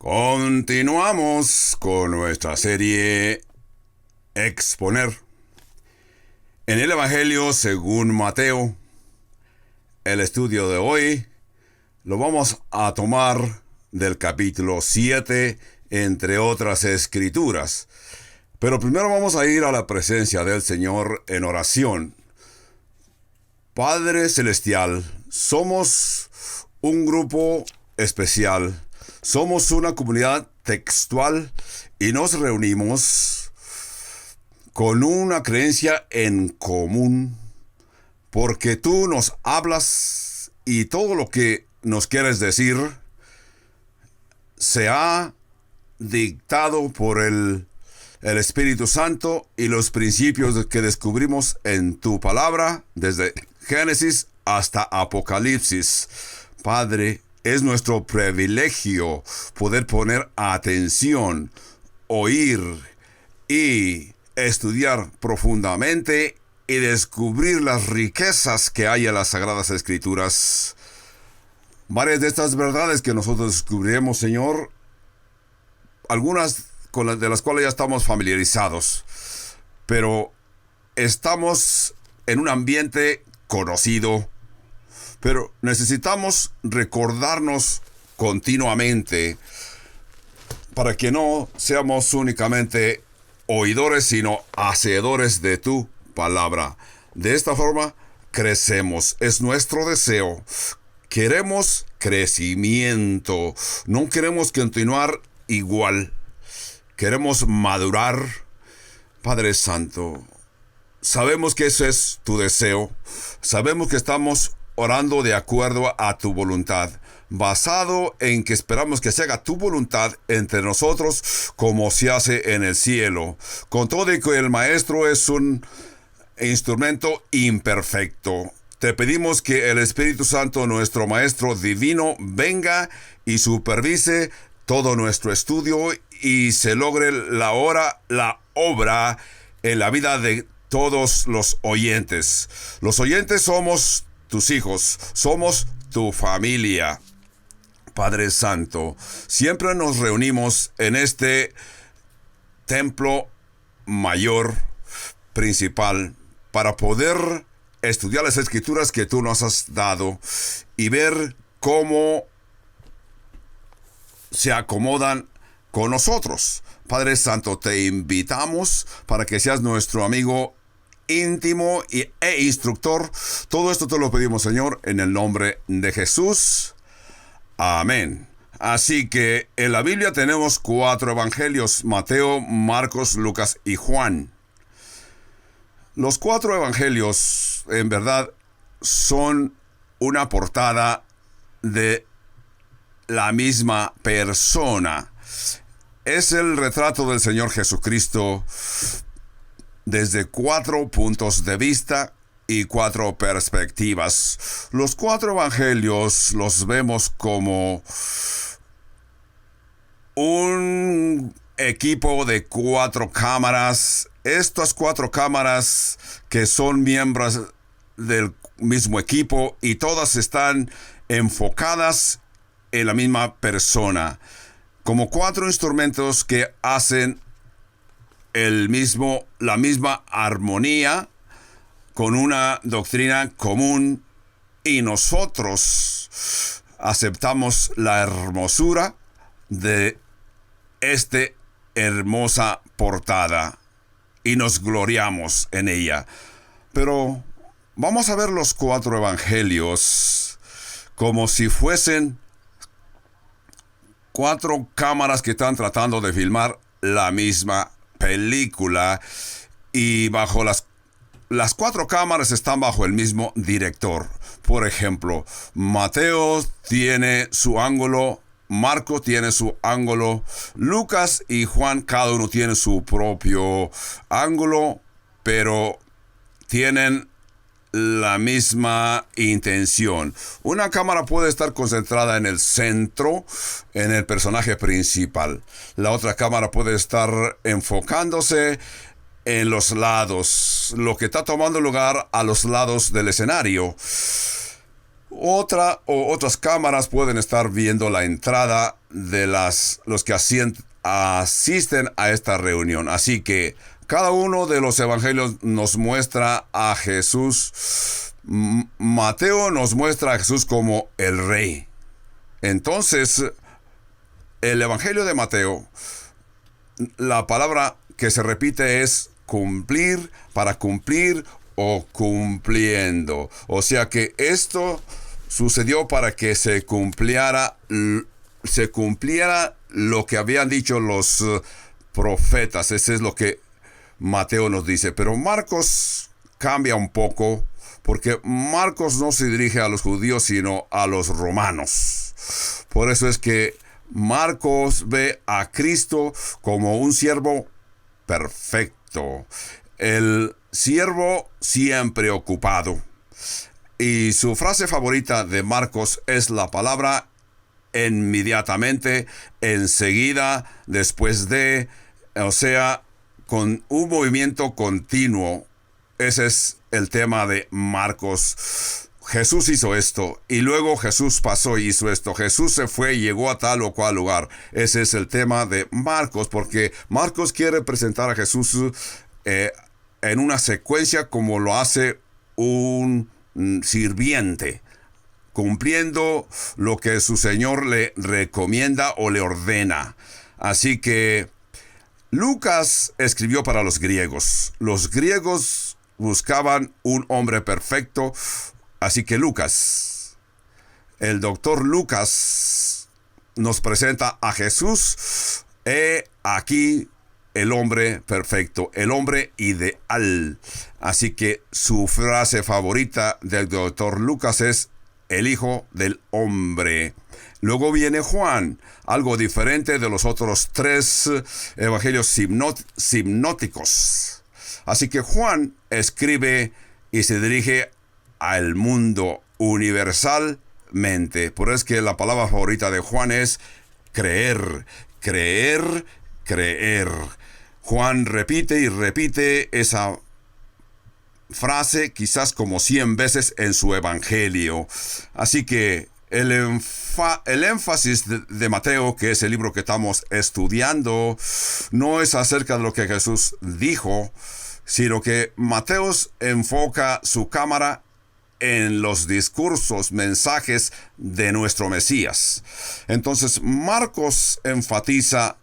Continuamos con nuestra serie Exponer. En el Evangelio según Mateo, el estudio de hoy lo vamos a tomar del capítulo 7, entre otras escrituras. Pero primero vamos a ir a la presencia del Señor en oración. Padre Celestial, somos un grupo especial. Somos una comunidad textual y nos reunimos con una creencia en común, porque tú nos hablas y todo lo que nos quieres decir se ha dictado por el Espíritu Santo y los principios que descubrimos en tu palabra desde Génesis hasta Apocalipsis. Padre, es nuestro privilegio poder poner atención, oír y estudiar profundamente y descubrir las riquezas que hay en las Sagradas Escrituras. Varias de estas verdades que nosotros descubriremos, Señor, algunas de las cuales ya estamos familiarizados, pero estamos en un ambiente conocido. Pero necesitamos recordarnos continuamente para que no seamos únicamente oidores, sino hacedores de tu palabra. De esta forma crecemos. Es nuestro deseo. Queremos crecimiento. No queremos continuar igual. Queremos madurar. Padre Santo, sabemos que ese es tu deseo. Sabemos que estamos orando de acuerdo a tu voluntad, basado en que esperamos que se haga tu voluntad entre nosotros como se hace en el cielo. Con todo y que el Maestro es un instrumento imperfecto, te pedimos que el Espíritu Santo, nuestro Maestro divino, venga y supervise todo nuestro estudio y se logre la obra en la vida de todos los oyentes. Los oyentes somos tus hijos, somos tu familia. Padre Santo, siempre nos reunimos en este templo mayor, principal, para poder estudiar las escrituras que tú nos has dado y ver cómo se acomodan con nosotros. Padre Santo, te invitamos para que seas nuestro amigo íntimo e instructor. Todo esto te lo pedimos, Señor, en el nombre de Jesús. Amén. Así que en la Biblia tenemos 4 evangelios: Mateo, Marcos, Lucas y Juan. Los 4 evangelios, en verdad, son una portada de la misma persona. Es el retrato del Señor Jesucristo desde 4 puntos de vista y 4 perspectivas. Los 4 evangelios los vemos como un equipo de 4 cámaras. Estas 4 cámaras que son miembros del mismo equipo y todas están enfocadas en la misma persona, como 4 instrumentos que hacen la misma armonía con una doctrina común, y nosotros aceptamos la hermosura de esta hermosa portada y nos gloriamos en ella. Pero vamos a ver los 4 evangelios como si fuesen 4 cámaras que están tratando de filmar la misma película, y bajo las 4 cámaras están bajo el mismo director. Por ejemplo, Mateo tiene su ángulo, Marco tiene su ángulo, Lucas y Juan cada uno tiene su propio ángulo, pero tienen la misma intención. Una cámara puede estar concentrada en el centro, en el personaje principal. La otra cámara puede estar enfocándose en los lados, lo que está tomando lugar a los lados del escenario. Otras cámaras pueden estar viendo la entrada de los que asisten a esta reunión. Así que cada uno de los evangelios nos muestra a Jesús. Mateo nos muestra a Jesús como el rey. Entonces, el evangelio de Mateo, la palabra que se repite es cumplir, para cumplir o cumpliendo. O sea que esto sucedió para que se cumpliera lo que habían dicho los profetas. Ese es lo que Mateo nos dice. Pero Marcos cambia un poco, porque Marcos no se dirige a los judíos, sino a los romanos. Por eso es que Marcos ve a Cristo como un siervo perfecto. El siervo siempre ocupado. Y su frase favorita de Marcos es la palabra inmediatamente, enseguida, después de, o sea, con un movimiento continuo. Ese es el tema de Marcos. Jesús hizo esto, y luego Jesús pasó y hizo esto. Jesús se fue y llegó a tal o cual lugar. Ese es el tema de Marcos, porque Marcos quiere presentar a Jesús en una secuencia como lo hace un sirviente, cumpliendo lo que su Señor le recomienda o le ordena. Así que Lucas escribió para los griegos. Los griegos buscaban un hombre perfecto. Así que Lucas, el doctor Lucas, nos presenta a Jesús. Aquí el hombre perfecto, el hombre ideal. Así que su frase favorita del doctor Lucas es el Hijo del Hombre. Luego viene Juan, algo diferente de los otros tres evangelios sinópticos. Así que Juan escribe y se dirige al mundo universalmente. Por eso es que la palabra favorita de Juan es creer, creer, creer. Juan repite y repite esa frase quizás como 100 veces en su evangelio. Así que el énfasis de Mateo, que es el libro que estamos estudiando, no es acerca de lo que Jesús dijo, sino que Mateo enfoca su cámara en los discursos, mensajes de nuestro Mesías. Entonces, Marcos enfatiza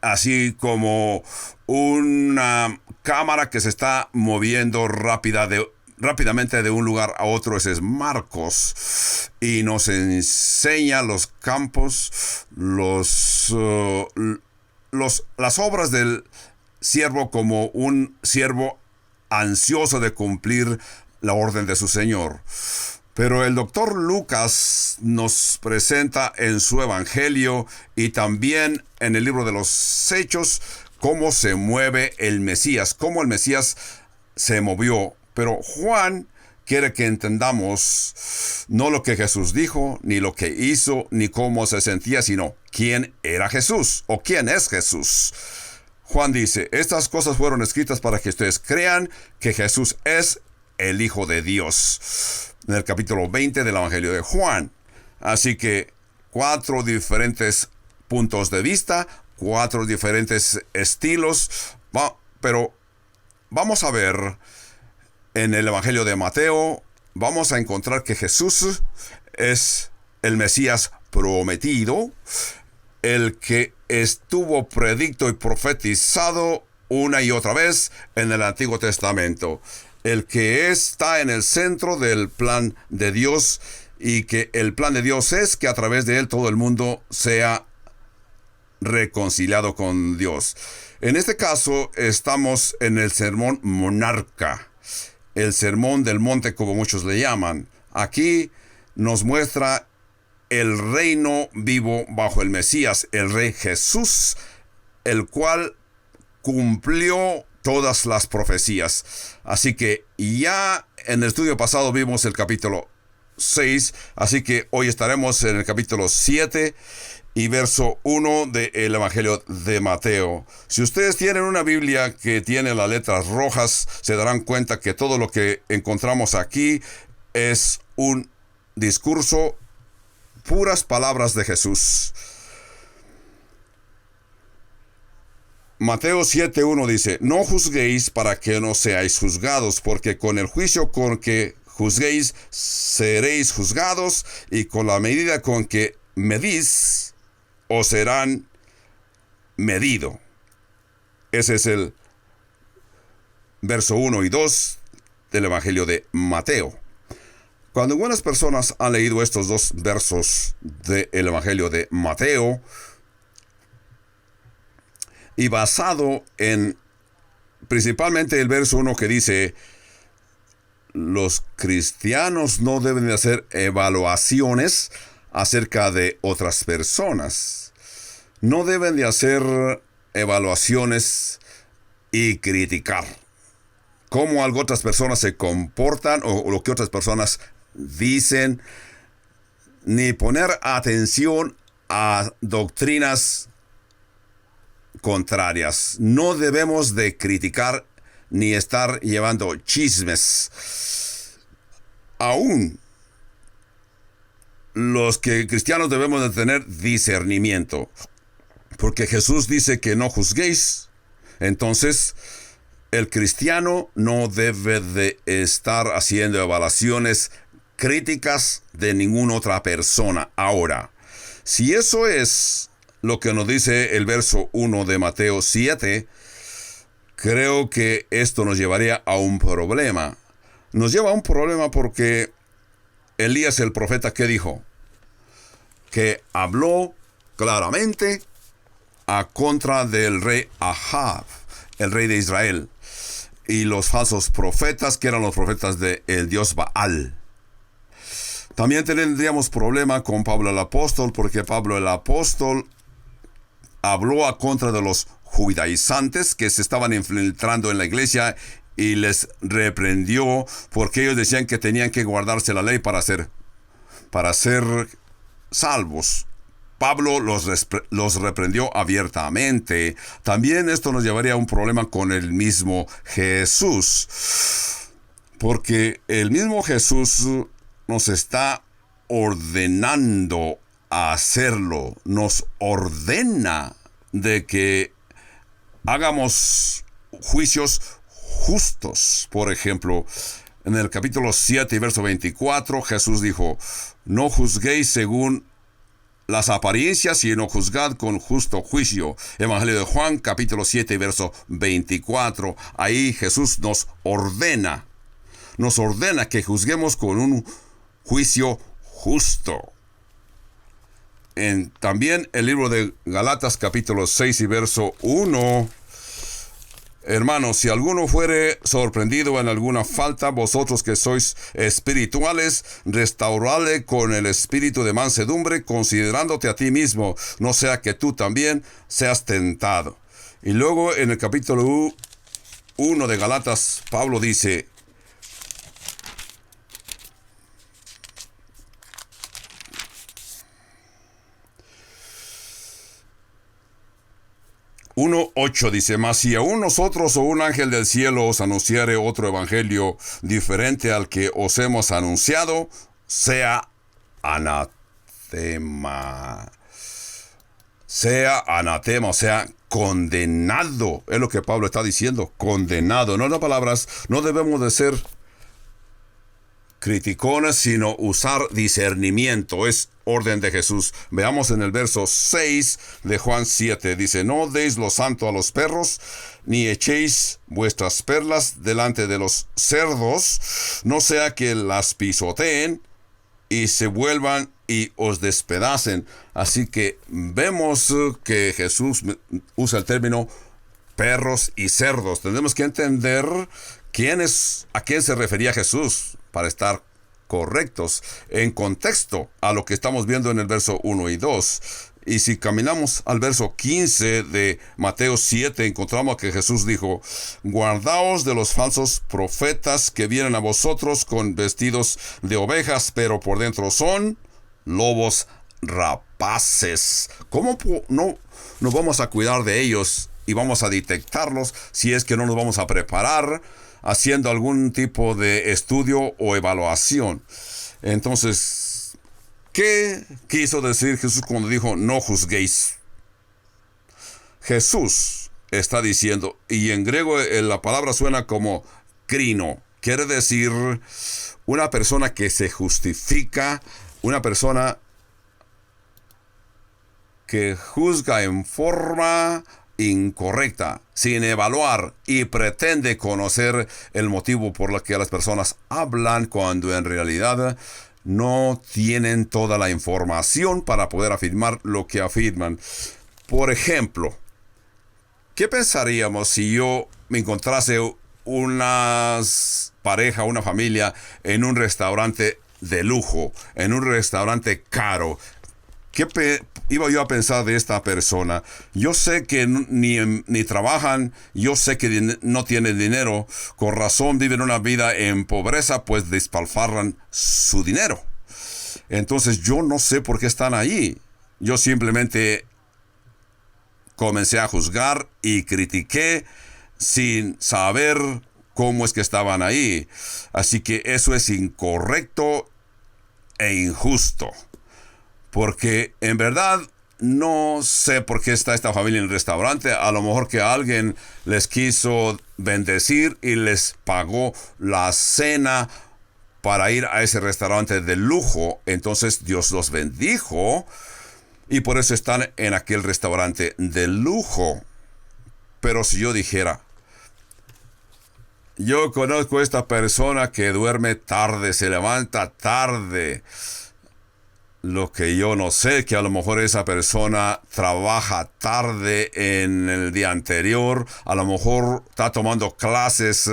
así como una cámara que se está moviendo rápidamente de un lugar a otro. Ese es Marcos, y nos enseña los campos, las obras del siervo como un siervo ansioso de cumplir la orden de su Señor. Pero el doctor Lucas nos presenta en su evangelio y también en el libro de los Hechos cómo se mueve el Mesías, cómo el Mesías se movió. Pero Juan quiere que entendamos no lo que Jesús dijo, ni lo que hizo, ni cómo se sentía, sino quién era Jesús o quién es Jesús. Juan dice, estas cosas fueron escritas para que ustedes crean que Jesús es el Hijo de Dios. En el capítulo 20 del Evangelio de Juan. Así que 4 diferentes puntos de vista, 4 diferentes estilos. Pero vamos a ver en el Evangelio de Mateo, vamos a encontrar que Jesús es el Mesías prometido, el que estuvo predicto y profetizado una y otra vez en el Antiguo Testamento, el que está en el centro del plan de Dios, y que el plan de Dios es que a través de él todo el mundo sea reconciliado con Dios. En este caso estamos en el sermón monarca, el sermón del monte como muchos le llaman. Aquí nos muestra el reino vivo bajo el Mesías, el Rey Jesús, el cual cumplió todas las profecías. Así que ya en el estudio pasado vimos el capítulo 6, así que hoy estaremos en el capítulo 7 y verso 1 del Evangelio de Mateo. Si ustedes tienen una Biblia que tiene las letras rojas, se darán cuenta que todo lo que encontramos aquí es un discurso puras palabras de Jesús. Mateo 7:1 dice, no juzguéis para que no seáis juzgados, porque con el juicio con que juzguéis seréis juzgados, y con la medida con que medís os serán medido. Ese es el verso 1 y 2 del Evangelio de Mateo. Cuando algunas personas han leído estos dos versos del Evangelio de Mateo, y basado en principalmente el verso 1 que dice, los cristianos no deben de hacer evaluaciones acerca de otras personas. No deben de hacer evaluaciones y criticar cómo otras personas se comportan o lo que otras personas dicen, ni poner atención a doctrinas contrarias. No debemos de criticar ni estar llevando chismes. Aún los que cristianos debemos de tener discernimiento, porque Jesús dice que no juzguéis. Entonces el cristiano no debe de estar haciendo evaluaciones críticas de ninguna otra persona. Ahora, si eso es lo que nos dice el verso 1 de Mateo 7, creo que esto nos llevaría a un problema. Nos lleva a un problema porque Elías el profeta, ¿qué dijo? Que habló claramente a contra del rey Ahab, el rey de Israel, y los falsos profetas, que eran los profetas del dios Baal. También tendríamos problema con Pablo el apóstol, porque Pablo el apóstol habló a contra de los judaizantes que se estaban infiltrando en la iglesia y les reprendió porque ellos decían que tenían que guardarse la ley para ser salvos. Pablo los reprendió abiertamente. También esto nos llevaría a un problema con el mismo Jesús, porque el mismo Jesús nos está ordenando a hacerlo. Nos ordena de que hagamos juicios justos. Por ejemplo, en el capítulo 7 y verso 24, Jesús dijo, no juzguéis según las apariencias, sino juzgad con justo juicio. Evangelio de Juan, capítulo 7 y verso 24. Ahí Jesús nos ordena que juzguemos con un juicio justo. También el libro de Galatas capítulo 6 y verso 1. Hermanos, si alguno fuere sorprendido en alguna falta, vosotros que sois espirituales, restauradle con el espíritu de mansedumbre, considerándote a ti mismo, no sea que tú también seas tentado. Y luego en el capítulo 1 de Galatas, Pablo dice, 1:8 dice, mas si aún nosotros o un ángel del cielo os anunciare otro evangelio diferente al que os hemos anunciado, sea anatema. Sea anatema, o sea, condenado. Es lo que Pablo está diciendo, condenado. En otras palabras, no debemos de ser criticones, sino usar discernimiento. Es orden de Jesús. Veamos en el verso 6 de Juan 7. Dice, no deis lo santo a los perros, ni echéis vuestras perlas delante de los cerdos, no sea que las pisoteen y se vuelvan y os despedacen. Así que vemos que Jesús usa el término perros y cerdos. Tenemos que entender a quién se refería Jesús para estar correctos en contexto a lo que estamos viendo en el verso 1 y 2. Y si caminamos al verso 15 de Mateo 7, encontramos que Jesús dijo, guardaos de los falsos profetas que vienen a vosotros con vestidos de ovejas, pero por dentro son lobos rapaces. ¿Cómo no nos vamos a cuidar de ellos y vamos a detectarlos si es que no nos vamos a preparar haciendo algún tipo de estudio o evaluación? Entonces, ¿Qué quiso decir Jesús cuando dijo no juzguéis? Jesús está diciendo, y en griego la palabra suena como crino, quiere decir una persona que se justifica, una persona que juzga en forma incorrecta, sin evaluar, y pretende conocer el motivo por el que las personas hablan cuando en realidad no tienen toda la información para poder afirmar lo que afirman. Por ejemplo, ¿qué pensaríamos si yo me encontrase una pareja, una familia en un restaurante de lujo, en un restaurante caro? ¿Qué iba yo a pensar de esta persona? Yo sé que ni trabajan, yo sé que no tienen dinero, con razón viven una vida en pobreza, pues despilfarran su dinero. Entonces yo no sé por qué están ahí. Yo simplemente comencé a juzgar y critiqué sin saber cómo es que estaban ahí. Así que eso es incorrecto e injusto. Porque en verdad no sé por qué está esta familia en el restaurante. A lo mejor que alguien les quiso bendecir y les pagó la cena para ir a ese restaurante de lujo. Entonces Dios los bendijo y por eso están en aquel restaurante de lujo. Pero si yo dijera, yo conozco a esta persona que duerme tarde, se levanta tarde, lo que yo no sé, que a lo mejor esa persona trabaja tarde en el día anterior, a lo mejor está tomando clases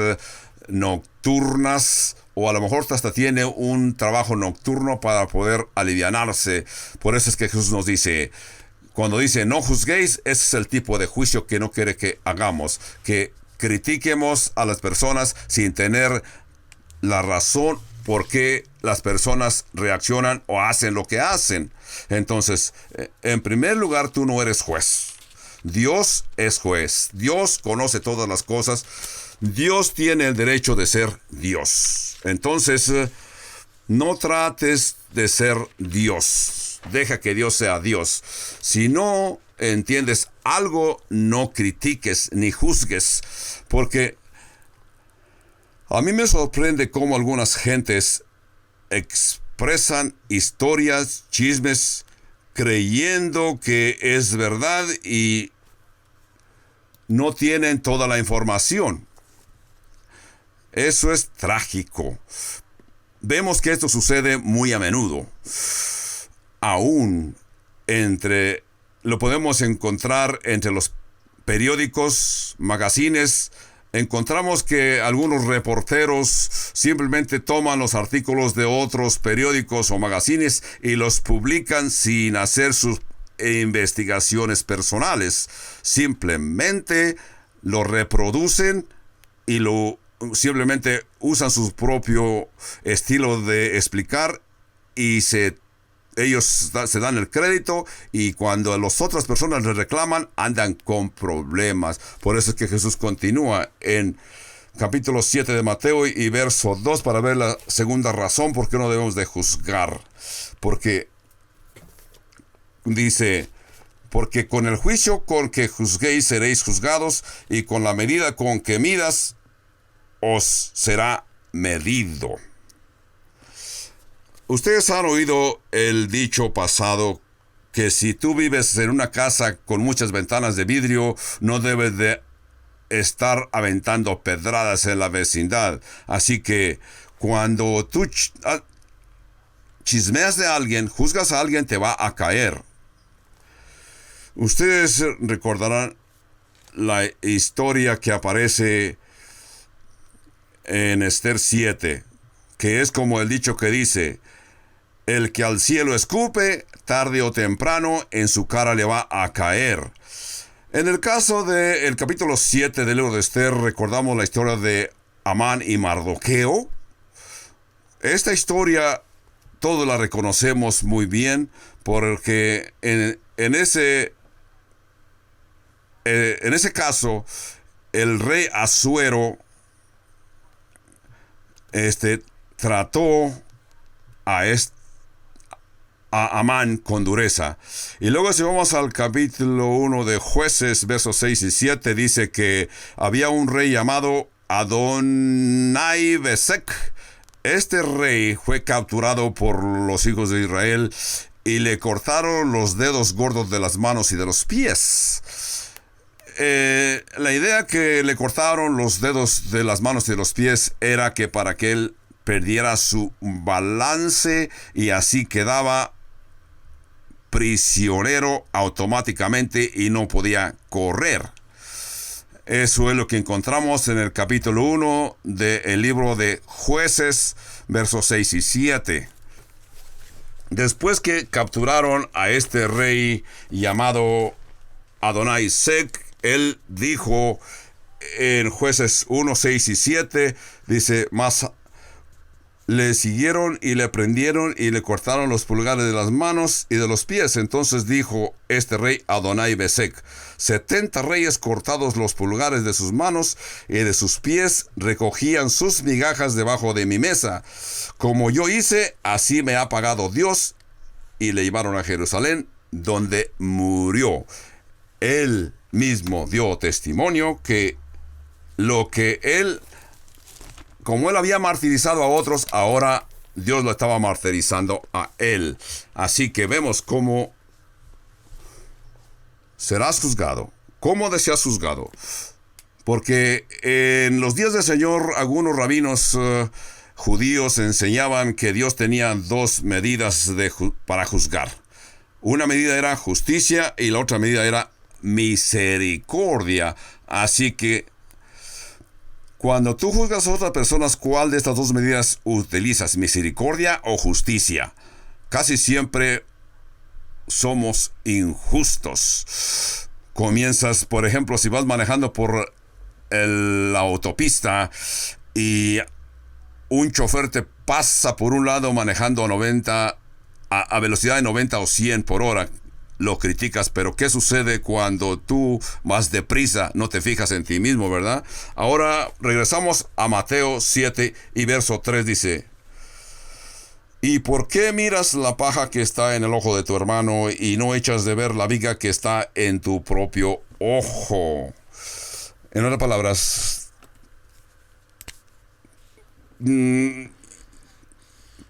nocturnas, o a lo mejor hasta tiene un trabajo nocturno para poder alivianarse. Por eso es que Jesús nos dice, cuando dice no juzguéis, ese es el tipo de juicio que no quiere que hagamos, que critiquemos a las personas sin tener la razón por qué las personas reaccionan o hacen lo que hacen. Entonces, en primer lugar, tú no eres juez. Dios es juez. Dios conoce todas las cosas. Dios tiene el derecho de ser Dios. Entonces, no trates de ser Dios. Deja que Dios sea Dios. Si no entiendes algo, no critiques ni juzgues, porque a mí me sorprende cómo algunas gentes expresan historias, chismes, creyendo que es verdad y no tienen toda la información. Eso es trágico. Vemos que esto sucede muy a menudo. Aún lo podemos encontrar entre los periódicos, magazines. Encontramos que algunos reporteros simplemente toman los artículos de otros periódicos o magazines y los publican sin hacer sus investigaciones personales. Simplemente lo reproducen y simplemente usan su propio estilo de explicar y ellos se dan el crédito, y cuando las otras personas les reclaman, andan con problemas. Por eso es que Jesús continúa en capítulo 7 de Mateo y verso 2 para ver la segunda razón por qué no debemos de juzgar. Porque dice, porque con el juicio con que juzguéis seréis juzgados, y con la medida con que midas os será medido. Ustedes han oído el dicho pasado que si tú vives en una casa con muchas ventanas de vidrio, no debes de estar aventando pedradas en la vecindad. Así que cuando tú chismeas de alguien, juzgas a alguien, te va a caer. Ustedes recordarán la historia que aparece en Esther 7, que es como el dicho que dice: el que al cielo escupe, tarde o temprano, en su cara le va a caer. En el caso del capítulo 7 del libro de Esther, recordamos la historia de Amán y Mardoqueo. Esta historia todos la reconocemos muy bien, porque en ese caso, el rey Asuero trató a a Amán con dureza. Y luego si vamos al capítulo 1 de Jueces, versos 6 y 7, dice que había un rey llamado Adonai-Besec. Este rey fue capturado por los hijos de Israel y le cortaron los dedos gordos de las manos y de los pies. La idea que le cortaron los dedos de las manos y de los pies era que para que él perdiera su balance y así quedaba prisionero automáticamente y no podía correr. Eso es lo que encontramos en el capítulo 1 del libro de Jueces, versos 6 y 7. Después que capturaron a este rey llamado Adonai-Sec, él dijo en Jueces 1, 6 y 7, dice, mas le siguieron y le prendieron y le cortaron los pulgares de las manos y de los pies. Entonces dijo este rey Adonai-Besec, 70 reyes cortados los pulgares de sus manos y de sus pies recogían sus migajas debajo de mi mesa. Como yo hice, así me ha pagado Dios. Y le llevaron a Jerusalén, donde murió. Él mismo dio testimonio que lo que él, como él había martirizado a otros, ahora Dios lo estaba martirizando a él. Así que vemos cómo serás juzgado. ¿Cómo deseas juzgado? Porque en los días del Señor, algunos rabinos judíos enseñaban que Dios tenía dos medidas para juzgar. Una medida era justicia y la otra medida era misericordia. Así que cuando tú juzgas a otras personas, ¿cuál de estas dos medidas utilizas? ¿Misericordia o justicia? Casi siempre somos injustos. Comienzas, por ejemplo, si vas manejando por la autopista y un chofer te pasa por un lado manejando a velocidad de 90 o 100 por hora. Lo criticas, pero ¿qué sucede cuando tú vas deprisa? No te fijas en ti mismo, ¿verdad? Ahora regresamos a Mateo 7 y verso 3 dice: ¿Y por qué miras la paja que está en el ojo de tu hermano y no echas de ver la viga que está en tu propio ojo? En otras palabras,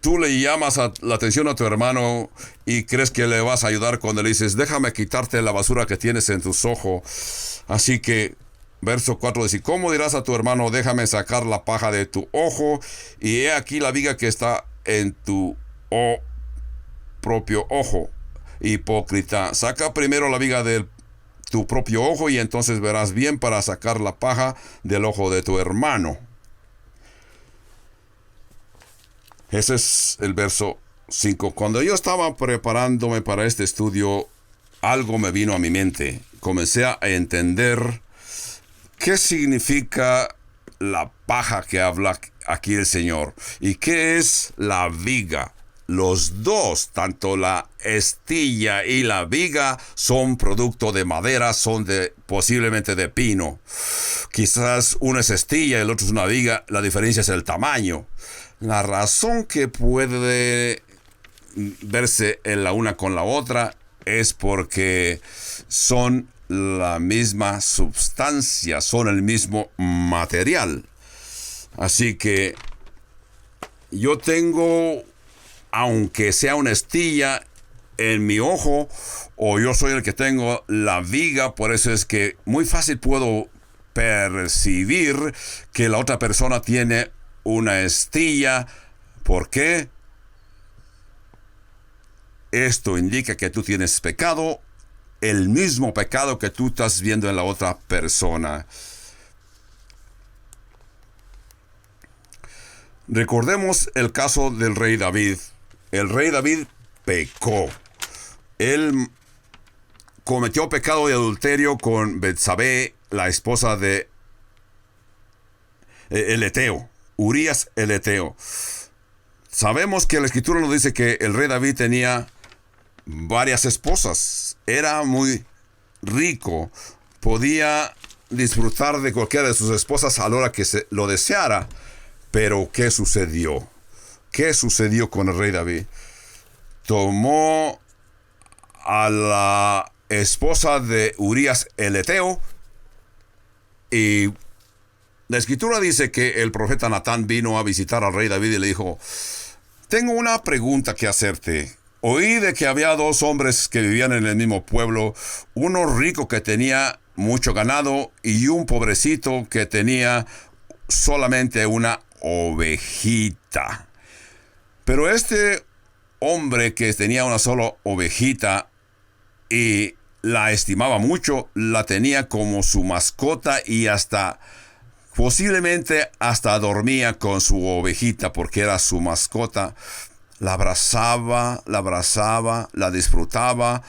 tú le llamas la atención a tu hermano y crees que le vas a ayudar cuando le dices, déjame quitarte la basura que tienes en tus ojos. Así que, verso 4 dice, ¿cómo dirás a tu hermano, déjame sacar la paja de tu ojo? Y he aquí la viga que está en tu propio ojo. Hipócrita, saca primero la viga de tu propio ojo y entonces verás bien para sacar la paja del ojo de tu hermano. Ese es el verso 5. Cuando yo estaba preparándome para este estudio, algo me vino a mi mente. Comencé a entender qué significa la paja que habla aquí el Señor y qué es la viga. Los dos, tanto la estilla y la viga, son producto de madera, son posiblemente de pino. Quizás una es estilla y el otro es una viga, la diferencia es el tamaño. La razón que puede verse en la una con la otra es porque son la misma substancia, son el mismo material. Así que yo tengo, aunque sea una estilla en mi ojo, o yo soy el que tengo la viga, por eso es que muy fácil puedo percibir que la otra persona tiene una estilla. ¿Por qué? Esto indica que tú tienes pecado, el mismo pecado que tú estás viendo en la otra persona. Recordemos el caso del rey David. El rey David pecó. Él cometió pecado de adulterio con Betsabé, la esposa de el Eteo, Urías el Eteo. Sabemos que la escritura nos dice que el rey David tenía varias esposas. Era muy rico. Podía disfrutar de cualquiera de sus esposas a la hora que lo deseara. Pero ¿qué sucedió? ¿Qué sucedió con el rey David? tomó a la esposa de Urías el Eteo, y la escritura dice que el profeta Natán vino a visitar al rey David y le dijo: tengo una pregunta que hacerte. Oí de que había dos hombres que vivían en el mismo pueblo, uno rico que tenía mucho ganado y un pobrecito que tenía solamente una ovejita. Pero este hombre que tenía una sola ovejita y la estimaba mucho, la tenía como su mascota y posiblemente hasta dormía con su ovejita porque era su mascota. La abrazaba, la disfrutaba,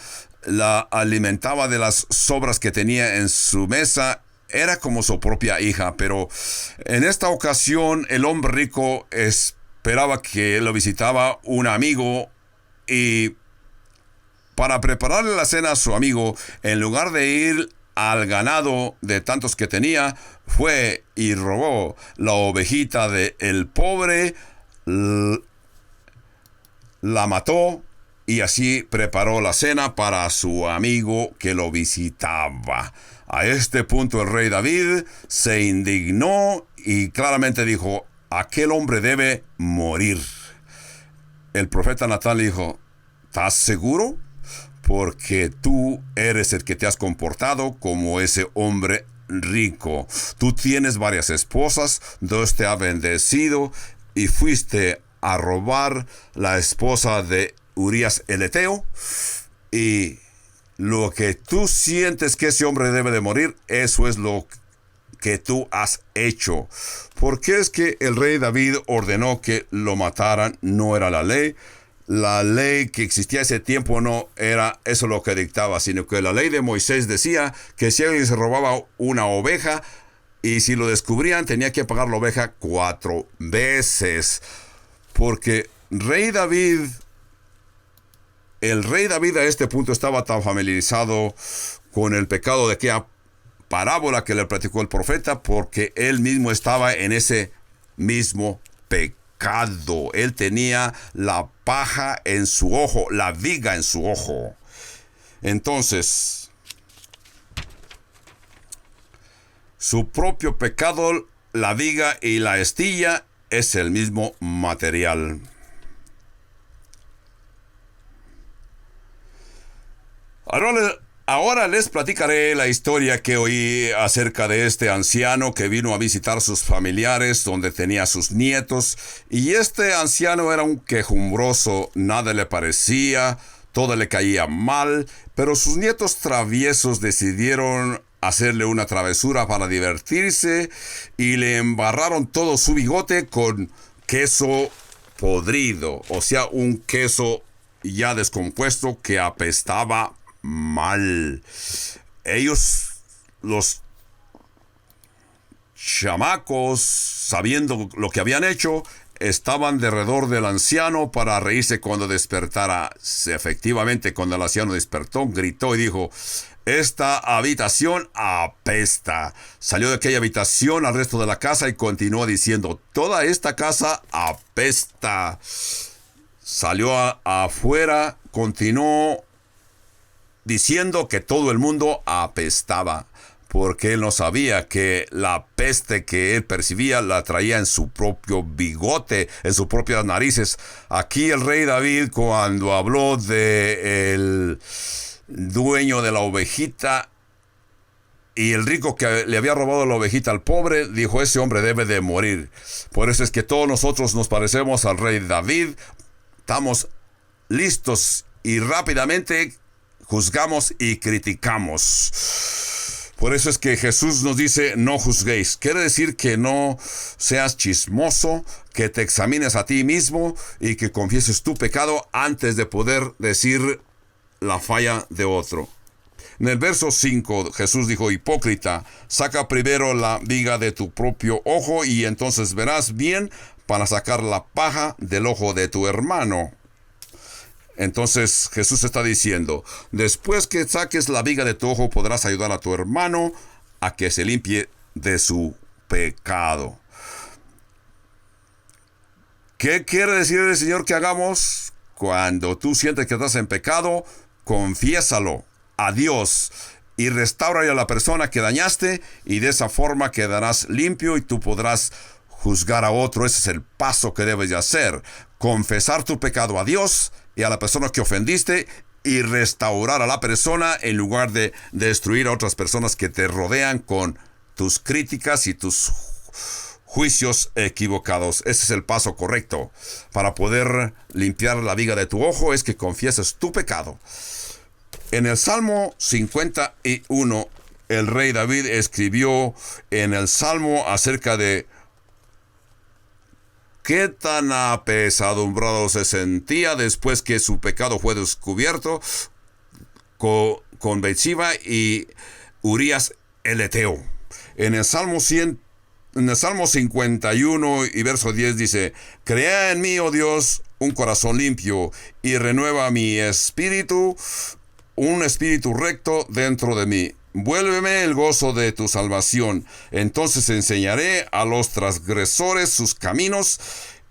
la alimentaba de las sobras que tenía en su mesa. Era como su propia hija, pero en esta ocasión el hombre rico esperaba que lo visitaba un amigo, y para prepararle la cena a su amigo, en lugar de ir al ganado de tantos que tenía, fue y robó la ovejita del pobre, la mató y así preparó la cena para su amigo que lo visitaba. A este punto el rey David se indignó y claramente dijo: aquel hombre debe morir. El profeta Natán le dijo: ¿estás seguro? Porque tú eres el que te has comportado como ese hombre rico. Tú tienes varias esposas, Dios te ha bendecido y fuiste a robar la esposa de Urías el Eteo, y lo que tú sientes que ese hombre debe de morir, eso es lo que tú has hecho. Porque es que el rey David ordenó que lo mataran, no era la ley. La ley que existía ese tiempo no era eso lo que dictaba, sino que la ley de Moisés decía que si alguien se robaba una oveja y si lo descubrían tenía que pagar la oveja 4 veces. Porque el rey David a este punto estaba tan familiarizado con el pecado de aquella parábola que le platicó el profeta, porque él mismo estaba en ese mismo pecado. Él tenía la paja en su ojo, la viga en su ojo. Entonces, su propio pecado, la viga y la astilla, es el mismo material. Ahora les platicaré la historia que oí acerca de este anciano que vino a visitar sus familiares donde tenía sus nietos. Y este anciano era un quejumbroso, nada le parecía, todo le caía mal, pero sus nietos traviesos decidieron hacerle una travesura para divertirse y le embarraron todo su bigote con queso podrido, o sea, un queso ya descompuesto que apestaba mal. Ellos, los chamacos, sabiendo lo que habían hecho, estaban alrededor del anciano para reírse cuando despertara. Efectivamente, cuando el anciano despertó, gritó y dijo: esta habitación apesta. Salió de aquella habitación al resto de la casa y continuó diciendo: toda esta casa apesta. Salió afuera, continuó diciendo que todo el mundo apestaba, porque él no sabía que la peste que él percibía la traía en su propio bigote, en sus propias narices. Aquí el rey David, cuando habló de el dueño de la ovejita y el rico que le había robado la ovejita al pobre, dijo: ese hombre debe de morir. Por eso es que todos nosotros nos parecemos al rey David. Estamos listos y rápidamente juzgamos y criticamos. Por eso es que Jesús nos dice: no juzguéis. Quiere decir que no seas chismoso, que te examines a ti mismo y que confieses tu pecado antes de poder decir la falla de otro. En el verso 5, Jesús dijo: hipócrita, saca primero la viga de tu propio ojo y entonces verás bien para sacar la paja del ojo de tu hermano. Entonces Jesús está diciendo: después que saques la viga de tu ojo, podrás ayudar a tu hermano a que se limpie de su pecado. ¿Qué quiere decir el Señor que hagamos Cuando tú sientes que estás en pecado, confiésalo a Dios y restaura a la persona que dañaste, y de esa forma quedarás limpio y tú podrás juzgar a otro. Ese es el paso que debes de hacer: confesar tu pecado a Dios y a la persona que ofendiste, y restaurar a la persona en lugar de destruir a otras personas que te rodean con tus críticas y tus juicios equivocados. Ese es el paso correcto para poder limpiar la viga de tu ojo, es que confieses tu pecado. En el Salmo 51, el rey David escribió en el Salmo acerca de qué tan apesadumbrado se sentía después que su pecado fue descubierto con Betseba y Urías el Eteo. En el Salmo 51 y verso 10 dice: crea en mí, oh Dios, un corazón limpio, y renueva mi espíritu, un espíritu recto dentro de mí. Vuélveme el gozo de tu salvación. Entonces enseñaré a los transgresores sus caminos,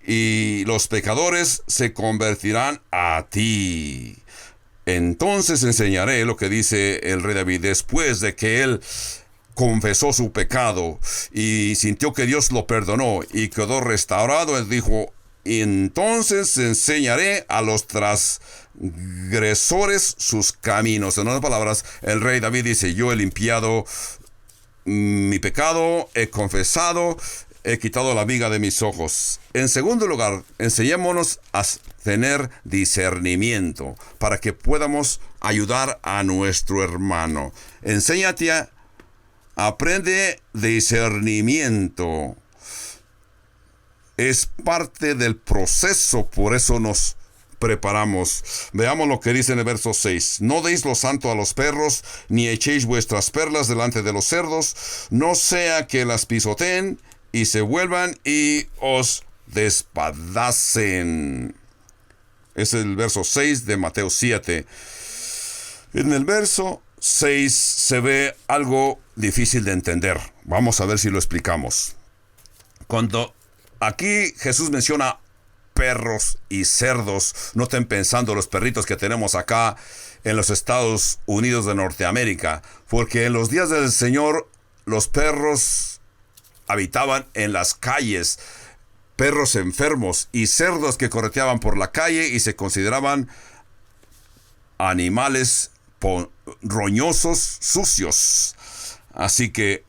y los pecadores se convertirán a ti. Entonces enseñaré, lo que dice el rey David, después de que él confesó su pecado y sintió que Dios lo perdonó y quedó restaurado. Él dijo: entonces enseñaré a los transgresores sus caminos. En otras palabras, el rey David dice: yo he limpiado mi pecado, he confesado, he quitado la viga de mis ojos. En segundo lugar, enseñémonos a tener discernimiento para que podamos ayudar a nuestro hermano. Aprende discernimiento. Es parte del proceso, por eso nos preparamos. Veamos lo que dice en el verso 6. No deis lo santo a los perros, ni echéis vuestras perlas delante de los cerdos, no sea que las pisoteen y se vuelvan y os despedacen. Es el verso 6 de Mateo 7. En el verso 6 se ve algo difícil de entender. Vamos a ver si lo explicamos. Cuando aquí Jesús menciona perros y cerdos, no estén pensando los perritos que tenemos acá en los Estados Unidos de Norteamérica, porque en los días del Señor los perros habitaban en las calles, perros enfermos y cerdos que correteaban por la calle y se consideraban animales roñosos, sucios. Así que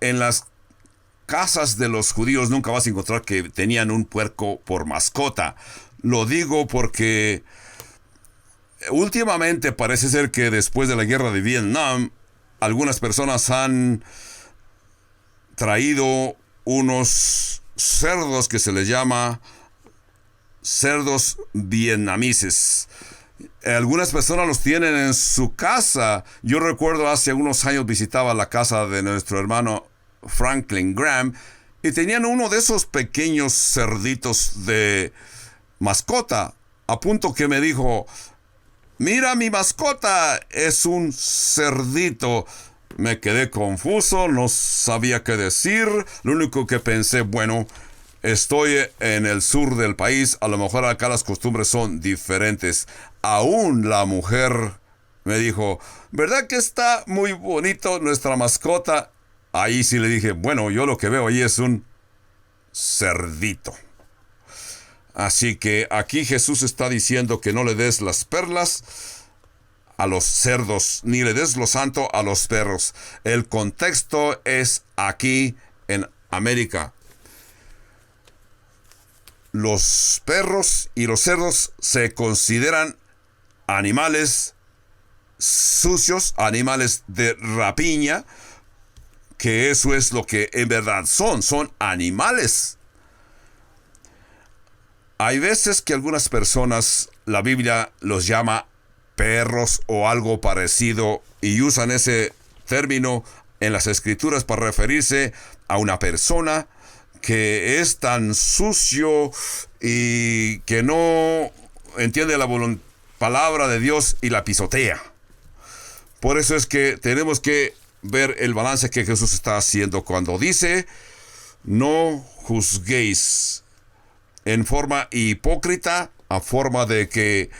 en las casas de los judíos nunca vas a encontrar que tenían un puerco por mascota. Lo digo porque últimamente parece ser que después de la guerra de Vietnam, algunas personas han traído unos cerdos que se les llama cerdos vietnamices. Algunas personas los tienen en su casa. Yo recuerdo hace unos años visitaba la casa de nuestro hermano Franklin Graham y tenían uno de esos pequeños cerditos de mascota, a punto que me dijo: mira, mi mascota es un cerdito. Me quedé confuso, no sabía qué decir. Lo único que pensé, bueno, estoy en el sur del país, a lo mejor acá las costumbres son diferentes. Aún la mujer me dijo: ¿verdad que está muy bonito nuestra mascota? Ahí sí le dije: bueno, yo lo que veo ahí es un cerdito. Así que aquí Jesús está diciendo que no le des las perlas a los cerdos, ni le des lo santo a los perros. El contexto es aquí en América. Los perros y los cerdos se consideran animales sucios, animales de rapiña, que eso es lo que en verdad son animales. Hay veces que algunas personas, la Biblia los llama perros o algo parecido, y usan ese término en las escrituras para referirse a una persona que es tan sucio y que no entiende la palabra de Dios y la pisotea. Por eso es que tenemos que ver el balance que Jesús está haciendo cuando dice: no juzguéis en forma hipócrita a forma de que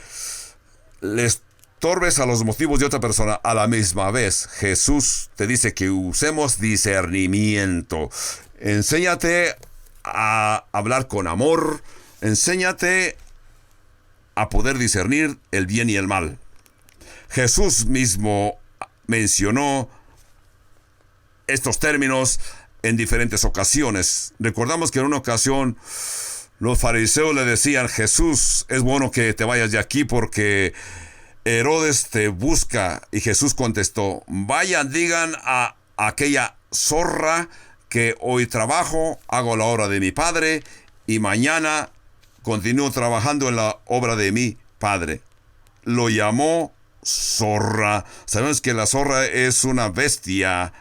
le estorbes a los motivos de otra persona a la misma vez. Jesús te dice que usemos discernimiento. Enséñate a hablar con amor. Enséñate a poder discernir el bien y el mal. Jesús mismo mencionó estos términos en diferentes ocasiones. Recordamos que en una ocasión los fariseos le decían: Jesús, es bueno que te vayas de aquí porque Herodes te busca. Y Jesús contestó: vayan, digan a aquella zorra que hoy trabajo, hago la obra de mi Padre, y mañana continúo trabajando en la obra de mi Padre. Lo llamó zorra. Sabemos que la zorra es una bestia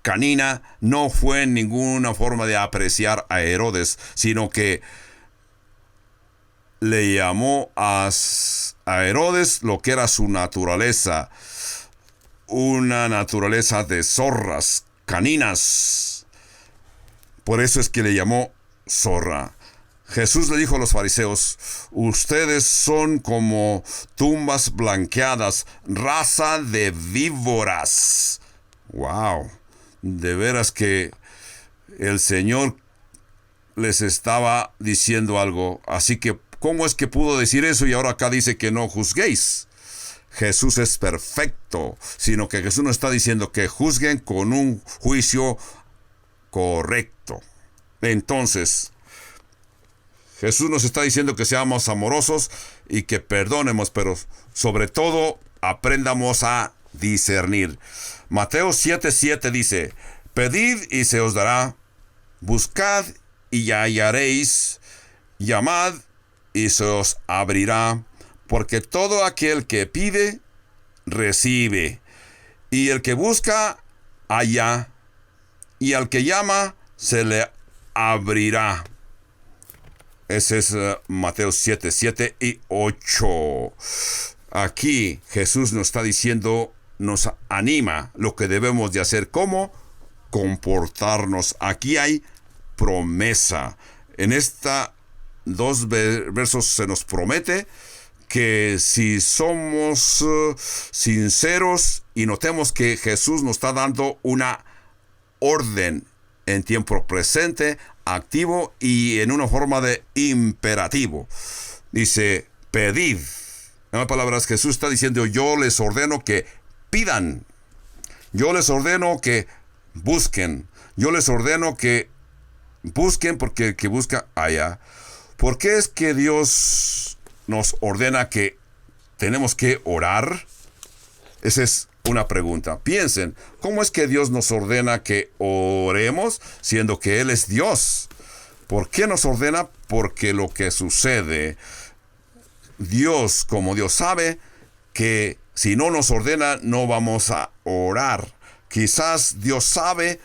canina. No fue en ninguna forma de apreciar a Herodes, sino que le llamó a Herodes lo que era su naturaleza, una naturaleza de zorras, caninas. Por eso es que le llamó zorra. Jesús le dijo a los fariseos: ustedes son como tumbas blanqueadas, raza de víboras. ¡Wow! De veras que el Señor les estaba diciendo algo. Así que, ¿cómo es que pudo decir eso y ahora acá dice que no juzguéis? Jesús es perfecto, sino que Jesús no está diciendo que juzguen con un juicio correcto. Entonces, Jesús nos está diciendo que seamos amorosos y que perdonemos, pero sobre todo aprendamos a discernir. Mateo 7:7 dice: pedid y se os dará, buscad y hallaréis, llamad y se os abrirá, porque todo aquel que pide, recibe, y el que busca, halla, y al que llama, se le abrirá. Ese es Mateo 7 y 8. Aquí Jesús nos está diciendo, nos anima lo que debemos de hacer, cómo comportarnos. Aquí hay promesa. En esta dos versos se nos promete que si somos sinceros y notemos que Jesús nos está dando una orden en tiempo presente, activo y en una forma de imperativo. Dice: pedid. En otras palabras, Jesús está diciendo: yo les ordeno que pidan. Yo les ordeno que busquen. Yo les ordeno que busquen, porque el que busca, halla. ¿Por qué es que Dios nos ordena que tenemos que orar? Esa es una pregunta. Piensen, ¿cómo es que Dios nos ordena que oremos, siendo que Él es Dios? ¿Por qué nos ordena? Porque lo que sucede, Dios, como Dios, sabe que si no nos ordena, no vamos a orar. Quizás Dios sabe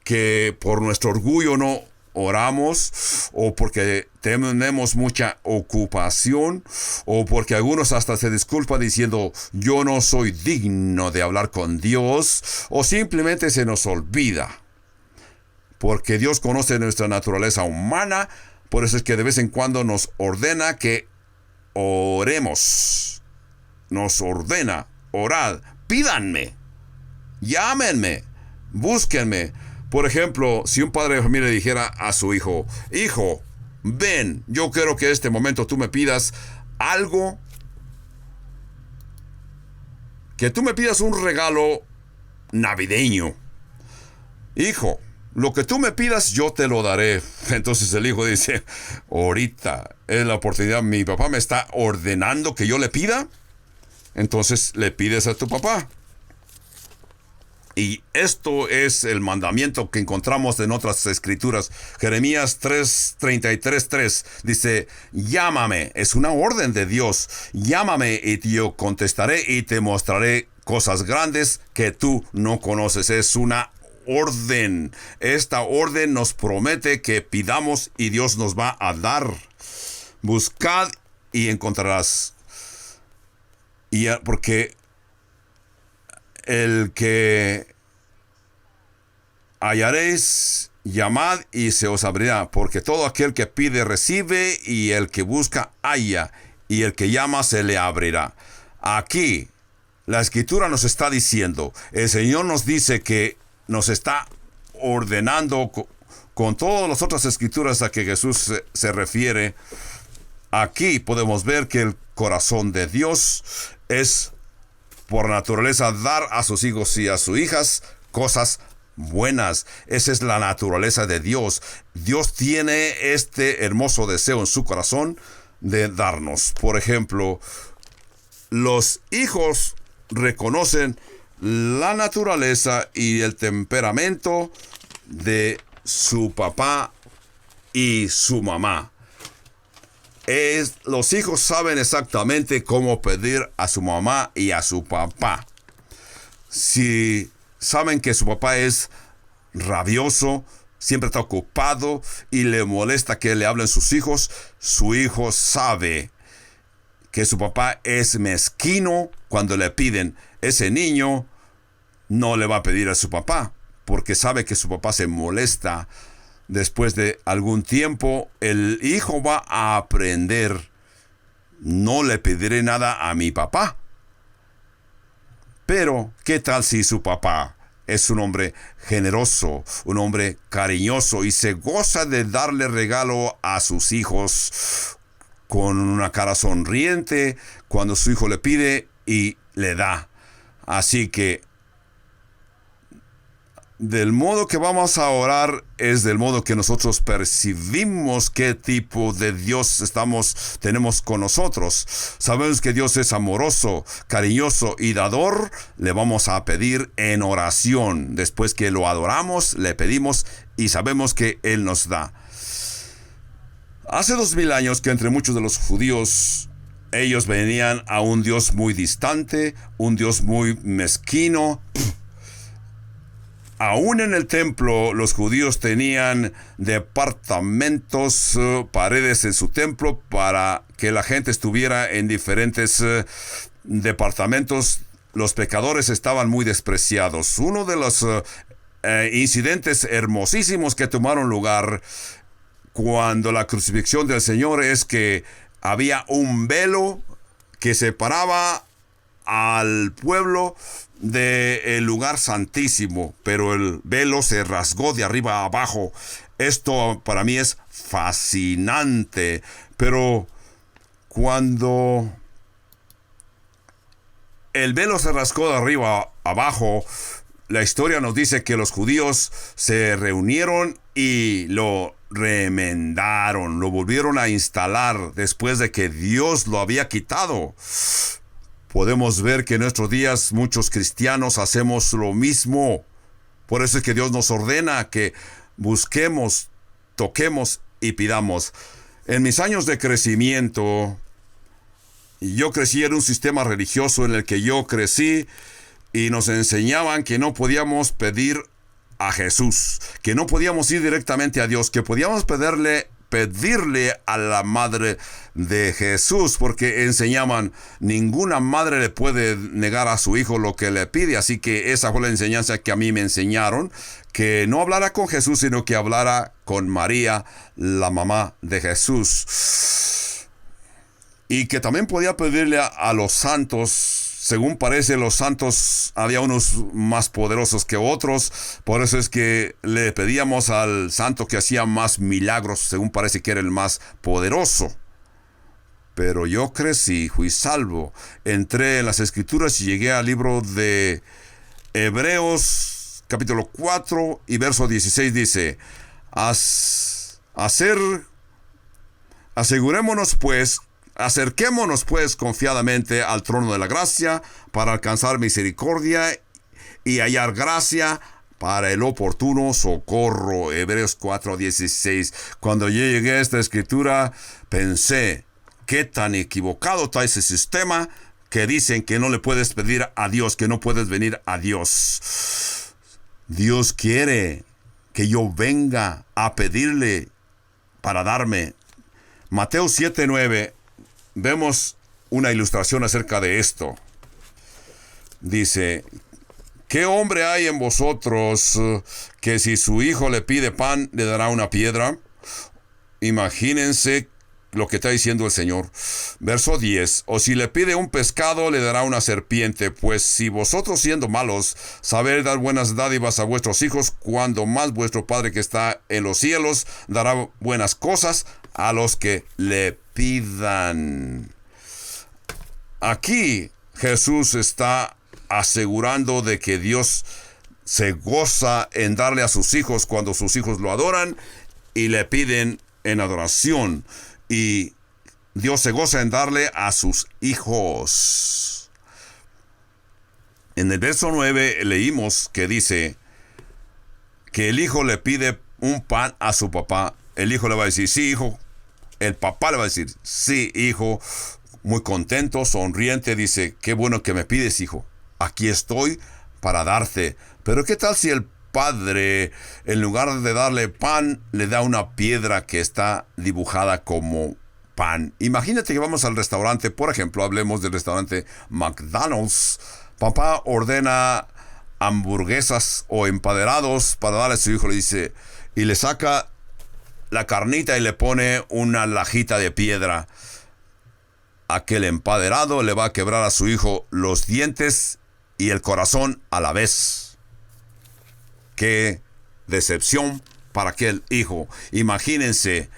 que por nuestro orgullo no oramos, o porque tenemos mucha ocupación, o porque algunos hasta se disculpan diciendo: yo no soy digno de hablar con Dios, o simplemente se nos olvida. Porque Dios conoce nuestra naturaleza humana, por eso es que de vez en cuando nos ordena que oremos. Nos ordena: orad, pídanme, llámenme, búsquenme. Por ejemplo, si un padre de familia dijera a su hijo: hijo, ven, yo quiero que en este momento tú me pidas algo, que tú me pidas un regalo navideño. Hijo, lo que tú me pidas yo te lo daré. Entonces el hijo dice: ahorita es la oportunidad, mi papá me está ordenando que yo le pida. Entonces le pides a tu papá. Y esto es el mandamiento que encontramos en otras escrituras. Jeremías 33:3 dice: llámame. Es una orden de Dios. Llámame y yo contestaré y te mostraré cosas grandes que tú no conoces. Es una orden. Esta orden nos promete que pidamos y Dios nos va a dar. Buscad y encontrarás. Y porque el que hallaréis llamad y se os abrirá, porque todo aquel que pide recibe, y el que busca halla, y el que llama se le abrirá. Aquí la Escritura nos está diciendo, el Señor nos dice que nos está ordenando con todas las otras escrituras a que Jesús se refiere. Aquí podemos ver que el corazón de Dios es por naturaleza dar a sus hijos y a sus hijas cosas buenas. Esa es la naturaleza de Dios. Dios tiene este hermoso deseo en su corazón de darnos. Por ejemplo, los hijos reconocen la naturaleza y el temperamento de su papá y su mamá. Los hijos saben exactamente cómo pedir a su mamá y a su papá. Si saben que su papá es rabioso, siempre está ocupado y le molesta que le hablen sus hijos, su hijo sabe que su papá es mezquino cuando le piden. Ese niño no le va a pedir a su papá, porque sabe que su papá se molesta. Después de algún tiempo, el hijo va a aprender: no le pediré nada a mi papá. Pero, ¿qué tal si su papá es un hombre generoso, un hombre cariñoso, y se goza de darle regalo a sus hijos con una cara sonriente cuando su hijo le pide y le da? Así que del modo que vamos a orar es del modo que nosotros percibimos qué tipo de Dios tenemos con nosotros. Sabemos que Dios es amoroso, cariñoso y dador. Le vamos a pedir en oración. Después que lo adoramos, le pedimos y sabemos que Él nos da. Hace 2000 años que entre muchos de los judíos, ellos venían a un Dios muy distante, un Dios muy mezquino. Aún en el templo, los judíos tenían departamentos, paredes en su templo para que la gente estuviera en diferentes departamentos. Los pecadores estaban muy despreciados. Uno de los incidentes hermosísimos que tomaron lugar cuando la crucifixión del Señor es que había un velo que separaba al pueblo del lugar santísimo, pero el velo se rasgó de arriba a abajo. Esto para mí es fascinante, pero cuando el velo se rasgó de arriba a abajo, la historia nos dice que los judíos se reunieron y lo remendaron, lo volvieron a instalar después de que Dios lo había quitado. Podemos ver que en nuestros días muchos cristianos hacemos lo mismo. Por eso es que Dios nos ordena que busquemos, toquemos y pidamos. En mis años de crecimiento, yo crecí en un sistema religioso en el que yo crecí y nos enseñaban que no podíamos pedir a Jesús, que no podíamos ir directamente a Dios, que podíamos pedirle a la madre de Jesús, porque enseñaban: ninguna madre le puede negar a su hijo lo que le pide. Así que esa fue la enseñanza que a mí me enseñaron, que no hablara con Jesús, sino que hablara con María, la mamá de Jesús. Y que también podía pedirle a los santos. Según parece, los santos había unos más poderosos que otros. Por eso es que le pedíamos al santo que hacía más milagros. Según parece que era el más poderoso. Pero yo crecí, fui salvo. Entré en las Escrituras y llegué al libro de Hebreos, capítulo 4 y verso 16. Dice: acerquémonos pues confiadamente al trono de la gracia para alcanzar misericordia y hallar gracia para el oportuno socorro. Hebreos 4:16. Cuando yo llegué a esta escritura, pensé: qué tan equivocado está ese sistema que dicen que no le puedes pedir a Dios, que no puedes venir a Dios. Dios quiere que yo venga a pedirle para darme. Mateo 7:9. Vemos una ilustración acerca de esto. Dice ¿Qué hombre hay en vosotros que si su hijo le pide pan, le dará una piedra? Imagínense lo que está diciendo el Señor. Verso 10. O si le pide un pescado, le dará una serpiente. Pues si vosotros, siendo malos, sabéis dar buenas dádivas a vuestros hijos, cuando más vuestro Padre que está en los cielos dará buenas cosas a los que le pidan. Aquí Jesús está asegurando de que Dios se goza en darle a sus hijos cuando sus hijos lo adoran y le piden en adoración. Y Dios se goza en darle a sus hijos. En el verso 9 leímos que dice que el hijo le pide un pan a su papá. El hijo le va a decir, sí, hijo. El papá le va a decir, sí, hijo. Muy contento, sonriente, dice, qué bueno que me pides, hijo. Aquí estoy para darte. Pero ¿qué tal si el padre, en lugar de darle pan, le da una piedra que está dibujada como pan? Imagínate que vamos al restaurante, por ejemplo, hablemos del restaurante McDonald's. Papá ordena hamburguesas o emparedados para darle a su hijo, le dice, y le saca la carnita y le pone una lajita de piedra. Aquel empaderado le va a quebrar a su hijo los dientes y el corazón a la vez. ¡Qué decepción para aquel hijo! Imagínense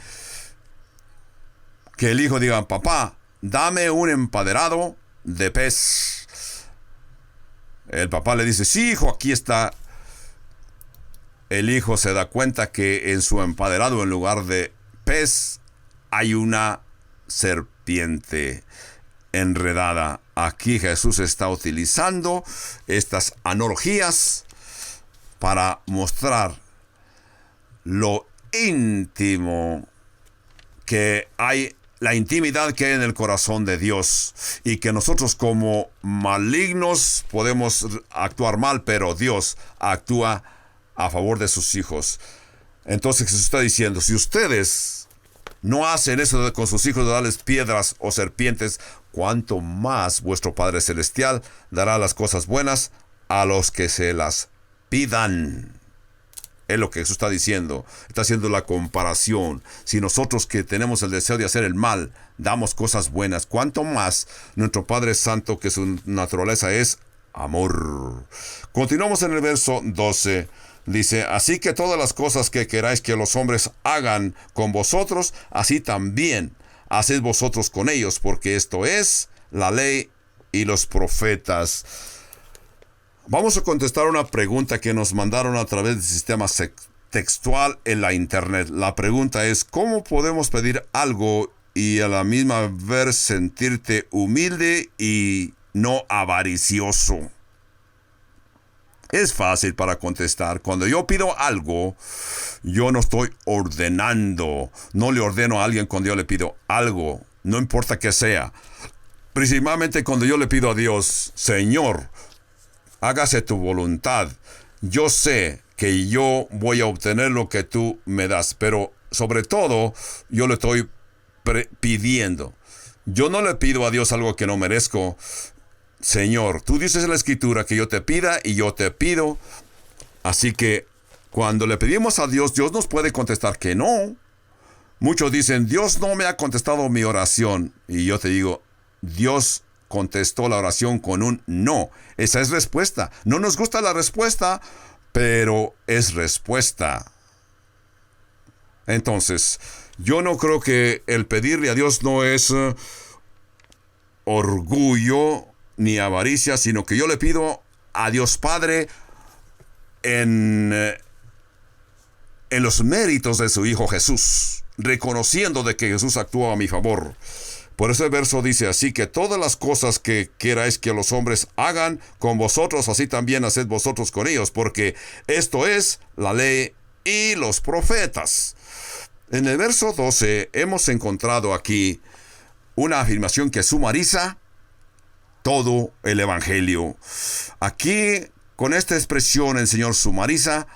que el hijo diga, papá, dame un empaderado de pez. El papá le dice, sí, hijo, aquí está. El hijo se da cuenta que en su empaderado, en lugar de pez, hay una serpiente enredada. Aquí Jesús está utilizando estas analogías para mostrar lo íntimo que hay, la intimidad que hay en el corazón de Dios, y que nosotros como malignos podemos actuar mal, pero Dios actúa a favor de sus hijos. Entonces Jesús está diciendo, si ustedes no hacen eso con sus hijos de darles piedras o serpientes, cuánto más vuestro Padre Celestial dará las cosas buenas a los que se las pidan. Es lo que Jesús está diciendo. Está haciendo la comparación. Si nosotros que tenemos el deseo de hacer el mal, damos cosas buenas, cuánto más nuestro Padre Santo, que su naturaleza es amor. Continuamos en el verso 12. Dice, así que todas las cosas que queráis que los hombres hagan con vosotros, así también haced vosotros con ellos, porque esto es la ley y los profetas. Vamos a contestar una pregunta que nos mandaron a través del sistema textual en la internet. La pregunta es, ¿cómo podemos pedir algo y a la misma vez sentirte humilde y no avaricioso? Es fácil para contestar. Cuando yo pido algo, yo no estoy ordenando. No le ordeno a alguien cuando yo le pido algo. No importa qué sea. Principalmente cuando yo le pido a Dios, Señor, hágase tu voluntad. Yo sé que yo voy a obtener lo que tú me das. Pero sobre todo, yo le estoy pidiendo. Yo no le pido a Dios algo que no merezco. Señor, tú dices en la Escritura que yo te pida y yo te pido. Así que cuando le pedimos a Dios, Dios nos puede contestar que no. Muchos dicen, Dios no me ha contestado mi oración. Y yo te digo, Dios contestó la oración con un no. Esa es respuesta. No nos gusta la respuesta, pero es respuesta. Entonces, yo no creo que el pedirle a Dios no es orgullo ni avaricia, sino que yo le pido a Dios Padre en los méritos de su Hijo Jesús, reconociendo de que Jesús actúa a mi favor. Por eso el verso dice, así que todas las cosas que queráis que los hombres hagan con vosotros, así también haced vosotros con ellos, porque esto es la ley y los profetas. En el verso 12 hemos encontrado aquí una afirmación que sumariza todo el Evangelio. Aquí, con esta expresión, el Señor sumariza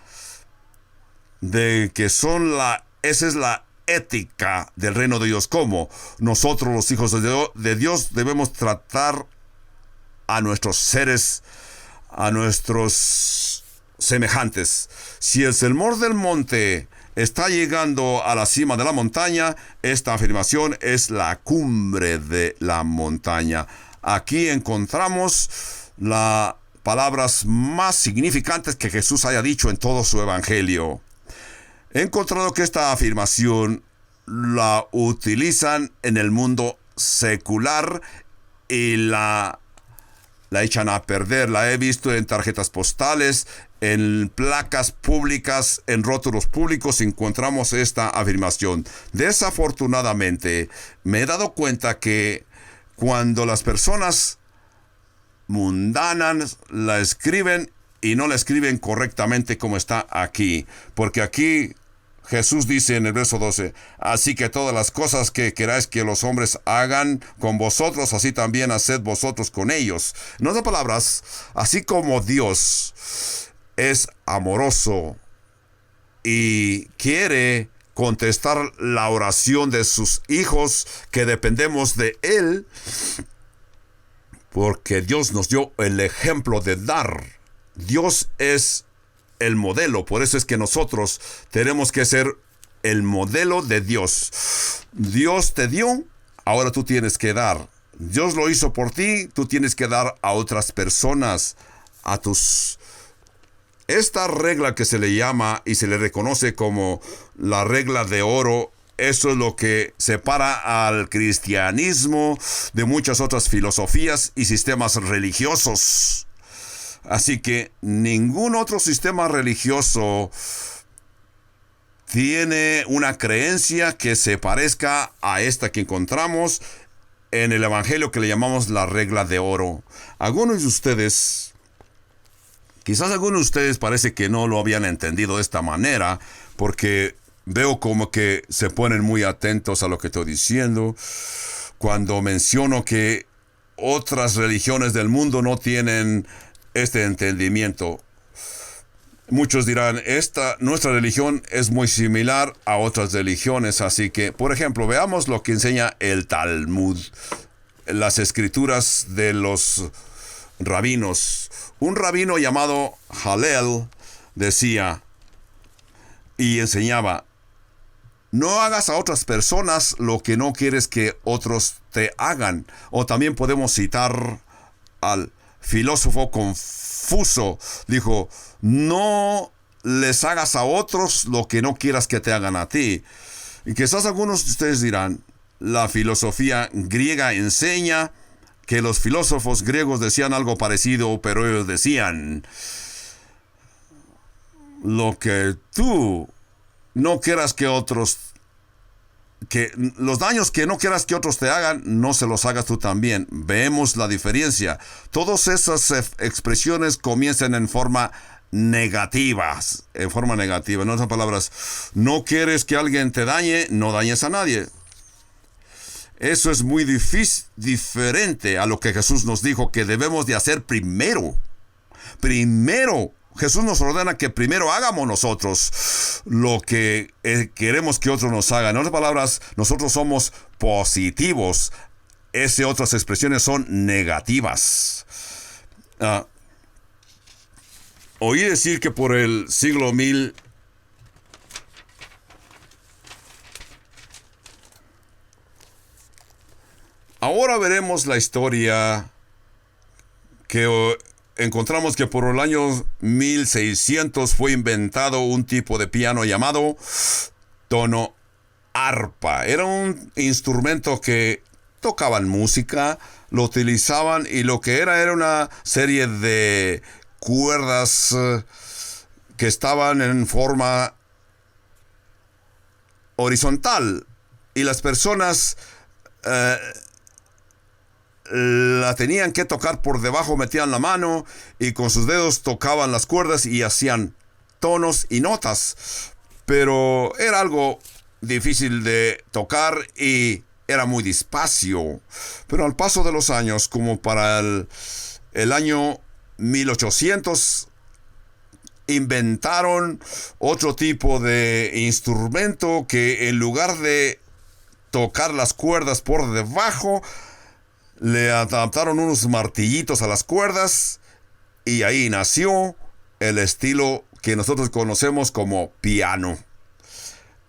de que esa es la ética del reino de Dios. Como nosotros, los hijos de Dios, debemos tratar a nuestros seres a nuestros semejantes. Si el sermón del monte está llegando a la cima de la montaña, esta afirmación es la cumbre de la montaña. Aquí encontramos las palabras más significantes que Jesús haya dicho en todo su evangelio. He encontrado que esta afirmación la utilizan en el mundo secular y la echan a perder. La he visto en tarjetas postales, en placas públicas, en rótulos públicos encontramos esta afirmación. Desafortunadamente, me he dado cuenta que cuando las personas mundanas la escriben y no la escriben correctamente como está aquí, porque aquí Jesús dice en el verso 12, así que todas las cosas que queráis que los hombres hagan con vosotros, así también haced vosotros con ellos. En otras palabras, así como Dios es amoroso y quiere contestar la oración de sus hijos, que dependemos de Él, porque Dios nos dio el ejemplo de dar. Dios es el modelo, por eso es que nosotros tenemos que ser el modelo de Dios. Dios te dio, ahora tú tienes que dar. Dios lo hizo por ti, tú tienes que dar a otras personas, a tus... Esta regla que se le llama y se le reconoce como la regla de oro, eso es lo que separa al cristianismo de muchas otras filosofías y sistemas religiosos. Así que ningún otro sistema religioso tiene una creencia que se parezca a esta que encontramos en el evangelio, que le llamamos la regla de oro. Quizás algunos de ustedes parece que no lo habían entendido de esta manera, porque veo como que se ponen muy atentos a lo que estoy diciendo cuando menciono que otras religiones del mundo no tienen este entendimiento. Muchos dirán, nuestra religión es muy similar a otras religiones, así que, por ejemplo, veamos lo que enseña el Talmud, las escrituras de los rabinos. Un rabino llamado Hallel decía y enseñaba, no hagas a otras personas lo que no quieres que otros te hagan. O también podemos citar al filósofo Confucio, dijo, no les hagas a otros lo que no quieras que te hagan a ti. Y quizás algunos de ustedes dirán, la filosofía griega enseña que los filósofos griegos decían algo parecido, pero ellos decían, lo que tú no quieras que otros, que los daños que no quieras que otros te hagan, no se los hagas tú también. Vemos la diferencia. Todas esas expresiones comienzan en forma negativa. En otras palabras, no quieres que alguien te dañe, no dañes a nadie. Eso es muy diferente a lo que Jesús nos dijo que debemos de hacer primero. Jesús nos ordena que primero hagamos nosotros lo que queremos que otros nos hagan. En otras palabras, nosotros somos positivos. Esas otras expresiones son negativas. Oí decir que por el siglo 1000 ahora veremos la historia que encontramos que por el año 1600 fue inventado un tipo de piano llamado tono arpa. Era un instrumento que tocaban música, lo utilizaban y lo que era una serie de cuerdas que estaban en forma horizontal y las personas la tenían que tocar por debajo, metían la mano y con sus dedos tocaban las cuerdas y hacían tonos y notas. Pero era algo difícil de tocar y era muy despacio. Pero al paso de los años, como para el año 1800, inventaron otro tipo de instrumento que en lugar de tocar las cuerdas por debajo, le adaptaron unos martillitos a las cuerdas Y ahí nació el estilo que nosotros conocemos como piano.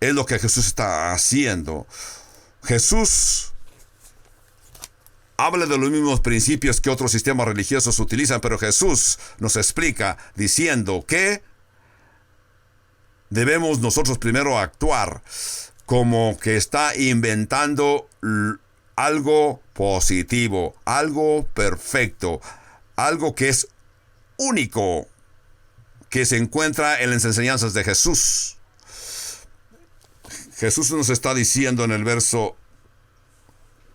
Es lo que Jesús está haciendo. Jesús habla de los mismos principios que otros sistemas religiosos utilizan, pero Jesús nos explica diciendo que debemos nosotros primero actuar como que está inventando algo positivo, algo perfecto, algo que es único, que se encuentra en las enseñanzas de Jesús. Jesús nos está diciendo en el verso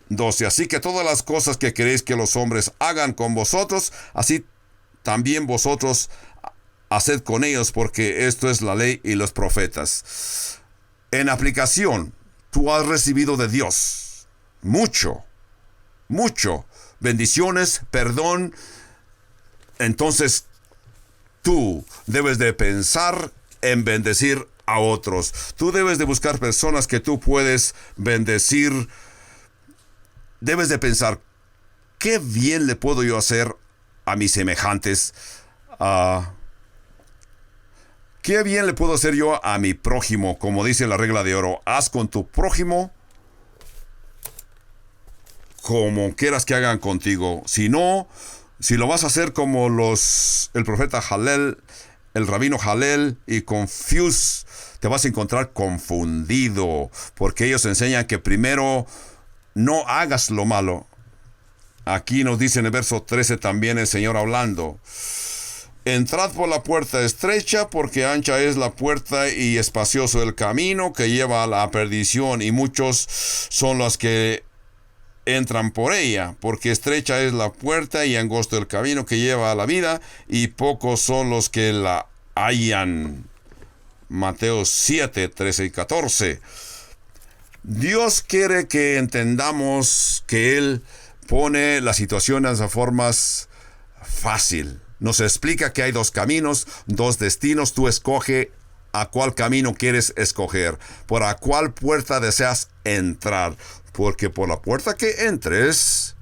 12, así que todas las cosas que queréis que los hombres hagan con vosotros, así también vosotros haced con ellos, porque esto es la ley y los profetas. En aplicación, tú has recibido de Dios mucho bendiciones, perdón. Entonces tú debes de pensar en bendecir a otros. Tú debes de buscar personas que tú puedes bendecir. Debes de pensar, ¿qué bien le puedo yo hacer a mis semejantes? ¿Qué bien le puedo hacer yo a mi prójimo? Como dice la regla de oro, haz con tu prójimo como quieras que hagan contigo. Si no, si lo vas a hacer como el profeta Hallel, el rabino Hallel y Confuse, te vas a encontrar confundido, porque ellos enseñan que primero no hagas lo malo. Aquí nos dice en el verso 13 también el Señor hablando. Entrad por la puerta estrecha, porque ancha es la puerta y espacioso el camino que lleva a la perdición, y muchos son los que entran por ella, porque estrecha es la puerta y angosto el camino que lleva a la vida, y pocos son los que la hallan. Mateo 7, 13 y 14. Dios quiere que entendamos que Él pone las situaciones de formas fácil. Nos explica que hay dos caminos, dos destinos. Tú escoge a cuál camino quieres escoger, por a cuál puerta deseas entrar. Porque por la puerta que entres,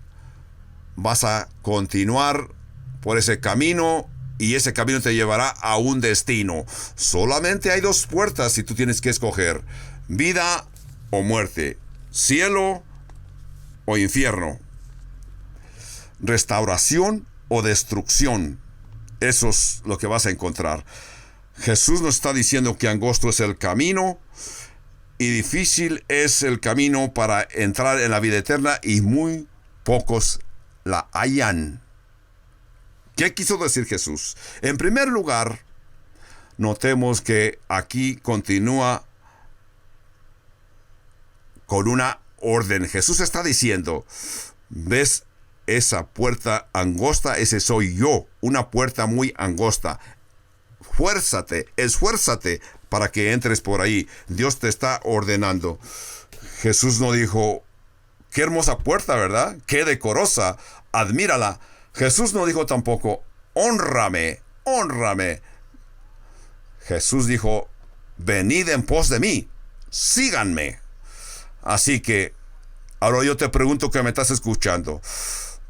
vas a continuar por ese camino y ese camino te llevará a un destino. Solamente hay dos puertas y tú tienes que escoger: vida o muerte, cielo o infierno, restauración o destrucción. Eso es lo que vas a encontrar. Jesús nos está diciendo que angosto es el camino y difícil es el camino para entrar en la vida eterna, y muy pocos la hallan. ¿Qué quiso decir Jesús? En primer lugar, notemos que aquí continúa con una orden. Jesús está diciendo, ¿ves esa puerta angosta? Ese soy yo, una puerta muy angosta. Esfuérzate para que entres por ahí. Dios te está ordenando. Jesús no dijo, qué hermosa puerta, ¿verdad? Qué decorosa, admírala. Jesús no dijo tampoco, honrame. Jesús dijo, venid en pos de mí, síganme. Así que, ahora yo te pregunto que me estás escuchando,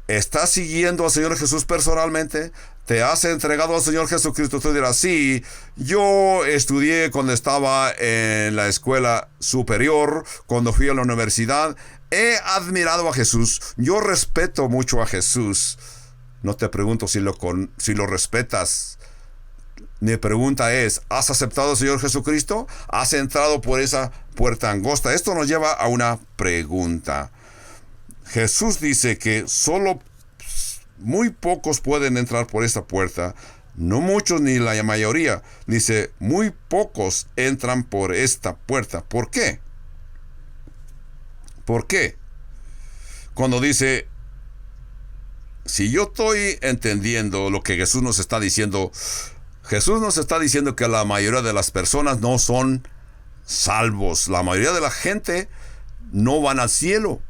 ¿estás siguiendo al Señor Jesús personalmente? ¿Te has entregado al Señor Jesucristo? Tú dirás, sí, yo estudié cuando estaba en la escuela superior, cuando fui a la universidad, he admirado a Jesús, yo respeto mucho a Jesús. No te pregunto si lo respetas. Mi pregunta es, ¿has aceptado al Señor Jesucristo? ¿Has entrado por esa puerta angosta? Esto nos lleva a una pregunta. Jesús dice que solo muy pocos pueden entrar por esta puerta. No muchos ni la mayoría. Dice, muy pocos entran por esta puerta. ¿Por qué? ¿Por qué? Cuando dice, si yo estoy entendiendo lo que Jesús nos está diciendo que la mayoría de las personas no son salvos. La mayoría de la gente no van al cielo.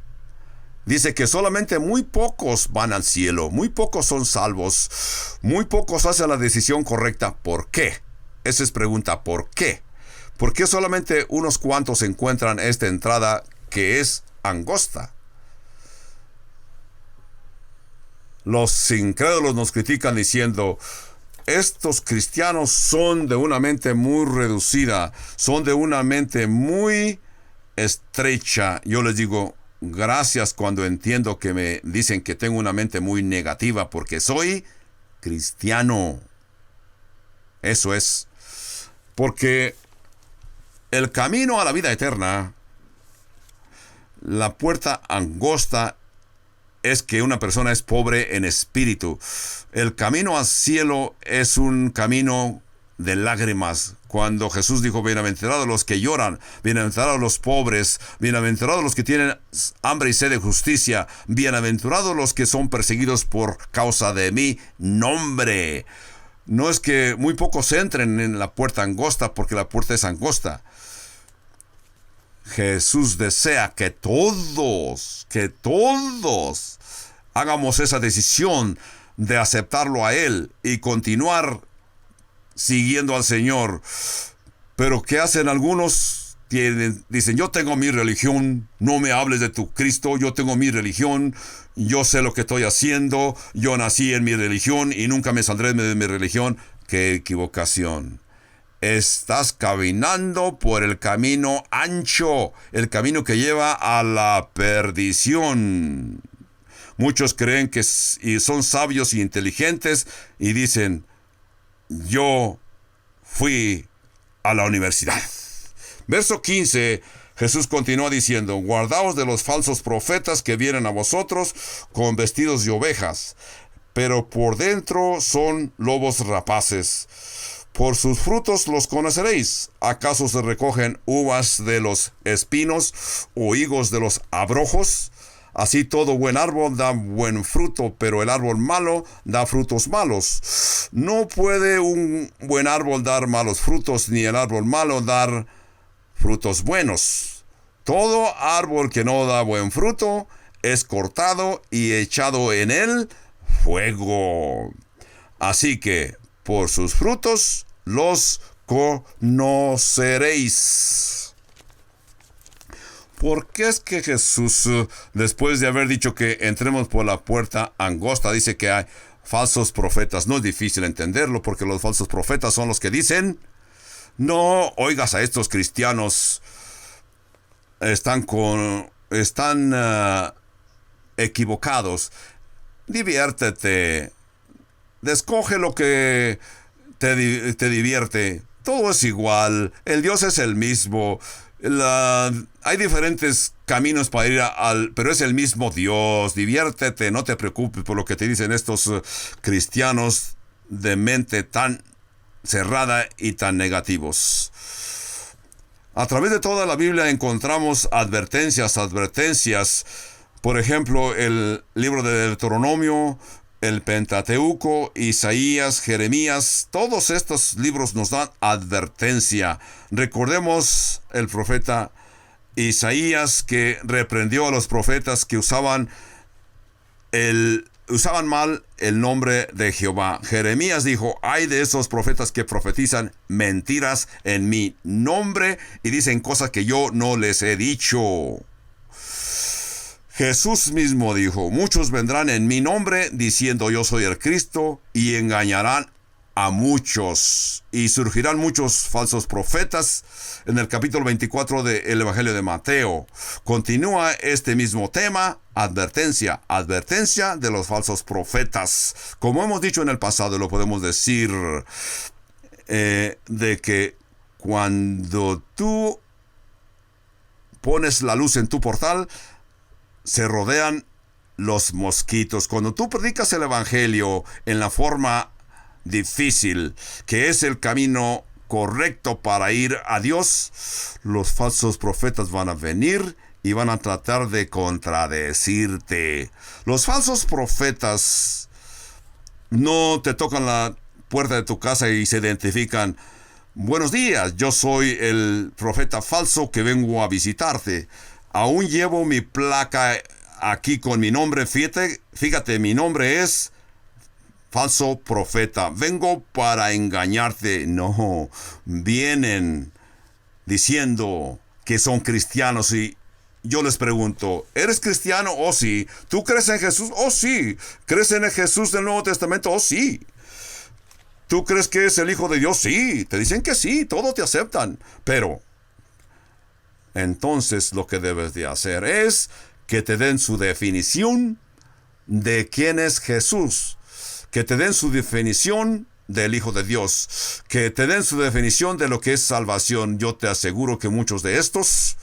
Dice que solamente muy pocos van al cielo, muy pocos son salvos, muy pocos hacen la decisión correcta. ¿Por qué? Esa es pregunta, ¿por qué? ¿Por qué solamente unos cuantos encuentran esta entrada que es angosta? Los incrédulos nos critican diciendo, estos cristianos son de una mente muy reducida, son de una mente muy estrecha. Yo les digo, gracias cuando entiendo que me dicen que tengo una mente muy negativa porque soy cristiano. Eso es. Porque el camino a la vida eterna, la puerta angosta, es que una persona es pobre en espíritu. El camino al cielo es un camino de lágrimas. Cuando Jesús dijo, bienaventurados los que lloran, bienaventurados los pobres, bienaventurados los que tienen hambre y sed de justicia, bienaventurados los que son perseguidos por causa de mi nombre. No es que muy pocos entren en la puerta angosta, porque la puerta es angosta. Jesús desea que todos hagamos esa decisión de aceptarlo a Él y continuar siguiendo al Señor. Pero ¿qué hacen algunos? Dicen, yo tengo mi religión, no me hables de tu Cristo, yo tengo mi religión, yo sé lo que estoy haciendo, yo nací en mi religión y nunca me saldré de mi religión. ¡Qué equivocación! Estás caminando por el camino ancho, el camino que lleva a la perdición. Muchos creen que son sabios y inteligentes y dicen, yo fui a la universidad. Verso 15, Jesús continúa diciendo, guardaos de los falsos profetas que vienen a vosotros con vestidos de ovejas, pero por dentro son lobos rapaces. Por sus frutos los conoceréis. ¿Acaso se recogen uvas de los espinos o higos de los abrojos? Así todo buen árbol da buen fruto, pero el árbol malo da frutos malos. No puede un buen árbol dar malos frutos, ni el árbol malo dar frutos buenos. Todo árbol que no da buen fruto es cortado y echado en el fuego. Así que por sus frutos los conoceréis. ¿Por qué es que Jesús, después de haber dicho que entremos por la puerta angosta, dice que hay falsos profetas? No es difícil entenderlo, porque los falsos profetas son los que dicen, no oigas a estos cristianos, están equivocados. Diviértete. Escoge lo que te divierte. Todo es igual. El Dios es el mismo. Hay diferentes caminos para ir pero es el mismo Dios. Diviértete. No te preocupes por lo que te dicen estos cristianos de mente tan cerrada y tan negativos. A través de toda la Biblia encontramos advertencias. Por ejemplo, el libro de Deuteronomio, el Pentateuco, Isaías, Jeremías, todos estos libros nos dan advertencia. Recordemos el profeta Isaías, que reprendió a los profetas que usaban mal el nombre de Jehová. Jeremías dijo, ay de esos profetas que profetizan mentiras en mi nombre y dicen cosas que yo no les he dicho. Jesús mismo dijo, muchos vendrán en mi nombre diciendo yo soy el Cristo y engañarán a muchos. Y surgirán muchos falsos profetas. En el capítulo 24 del Evangelio de Mateo continúa este mismo tema, advertencia de los falsos profetas. Como hemos dicho en el pasado, lo podemos decir, de que cuando tú pones la luz en tu portal, se rodean los mosquitos. Cuando tú predicas el evangelio en la forma difícil, que es el camino correcto para ir a Dios, los falsos profetas van a venir y van a tratar de contradecirte. Los falsos profetas no te tocan la puerta de tu casa y se identifican. Buenos días, yo soy el profeta falso que vengo a visitarte. Aún llevo mi placa aquí con mi nombre. Fíjate, mi nombre es falso profeta. Vengo para engañarte. No, vienen diciendo que son cristianos y yo les pregunto, ¿eres cristiano? Oh, sí. ¿Tú crees en Jesús? Oh, sí. ¿Crees en el Jesús del Nuevo Testamento? Oh, sí. ¿Tú crees que es el Hijo de Dios? Sí. Te dicen que sí, todos te aceptan. Pero entonces lo que debes de hacer es que te den su definición de quién es Jesús. Que te den su definición del Hijo de Dios. Que te den su definición de lo que es salvación. Yo te aseguro que muchos de estos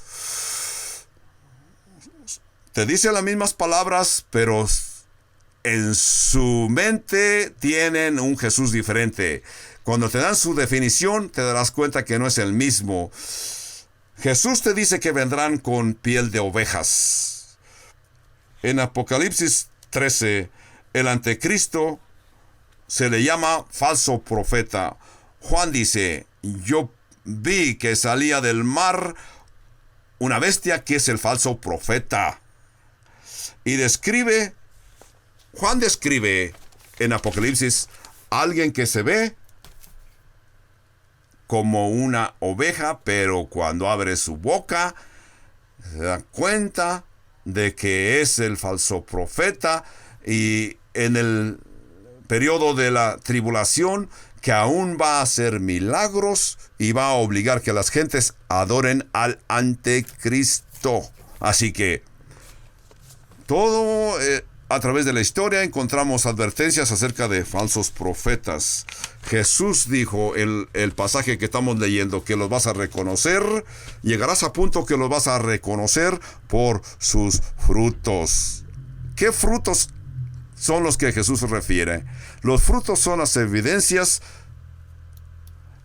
te dicen las mismas palabras, pero en su mente tienen un Jesús diferente. Cuando te dan su definición, te darás cuenta que no es el mismo. Jesús te dice que vendrán con piel de ovejas. En Apocalipsis 13, el anticristo se le llama falso profeta. Juan dice, yo vi que salía del mar una bestia que es el falso profeta. Y Juan describe en Apocalipsis a alguien que se ve como una oveja, pero cuando abre su boca se da cuenta de que es el falso profeta, y en el periodo de la tribulación que aún va a hacer milagros y va a obligar que las gentes adoren al anticristo. Así que todo a través de la historia encontramos advertencias acerca de falsos profetas. Jesús dijo, el pasaje que estamos leyendo, que los vas a reconocer, llegarás a punto que los vas a reconocer por sus frutos. ¿Qué frutos son los que Jesús se refiere? Los frutos son las evidencias.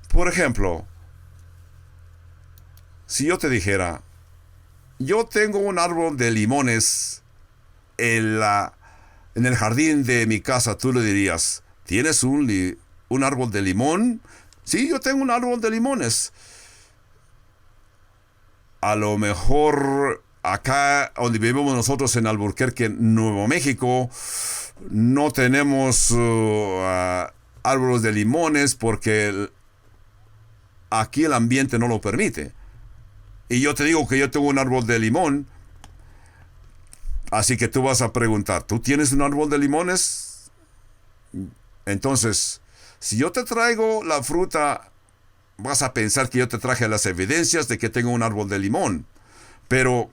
Por ejemplo, si yo te dijera, yo tengo un árbol de limones en el jardín de mi casa, tú le dirías, ¿tienes un árbol de limón? Sí, yo tengo un árbol de limones. A lo mejor acá donde vivimos nosotros en Albuquerque, Nuevo México, no tenemos árboles de limones porque aquí el ambiente no lo permite. Y yo te digo que yo tengo un árbol de limón. Así que tú vas a preguntar, ¿tú tienes un árbol de limones? Entonces, si yo te traigo la fruta, vas a pensar que yo te traje las evidencias de que tengo un árbol de limón. Pero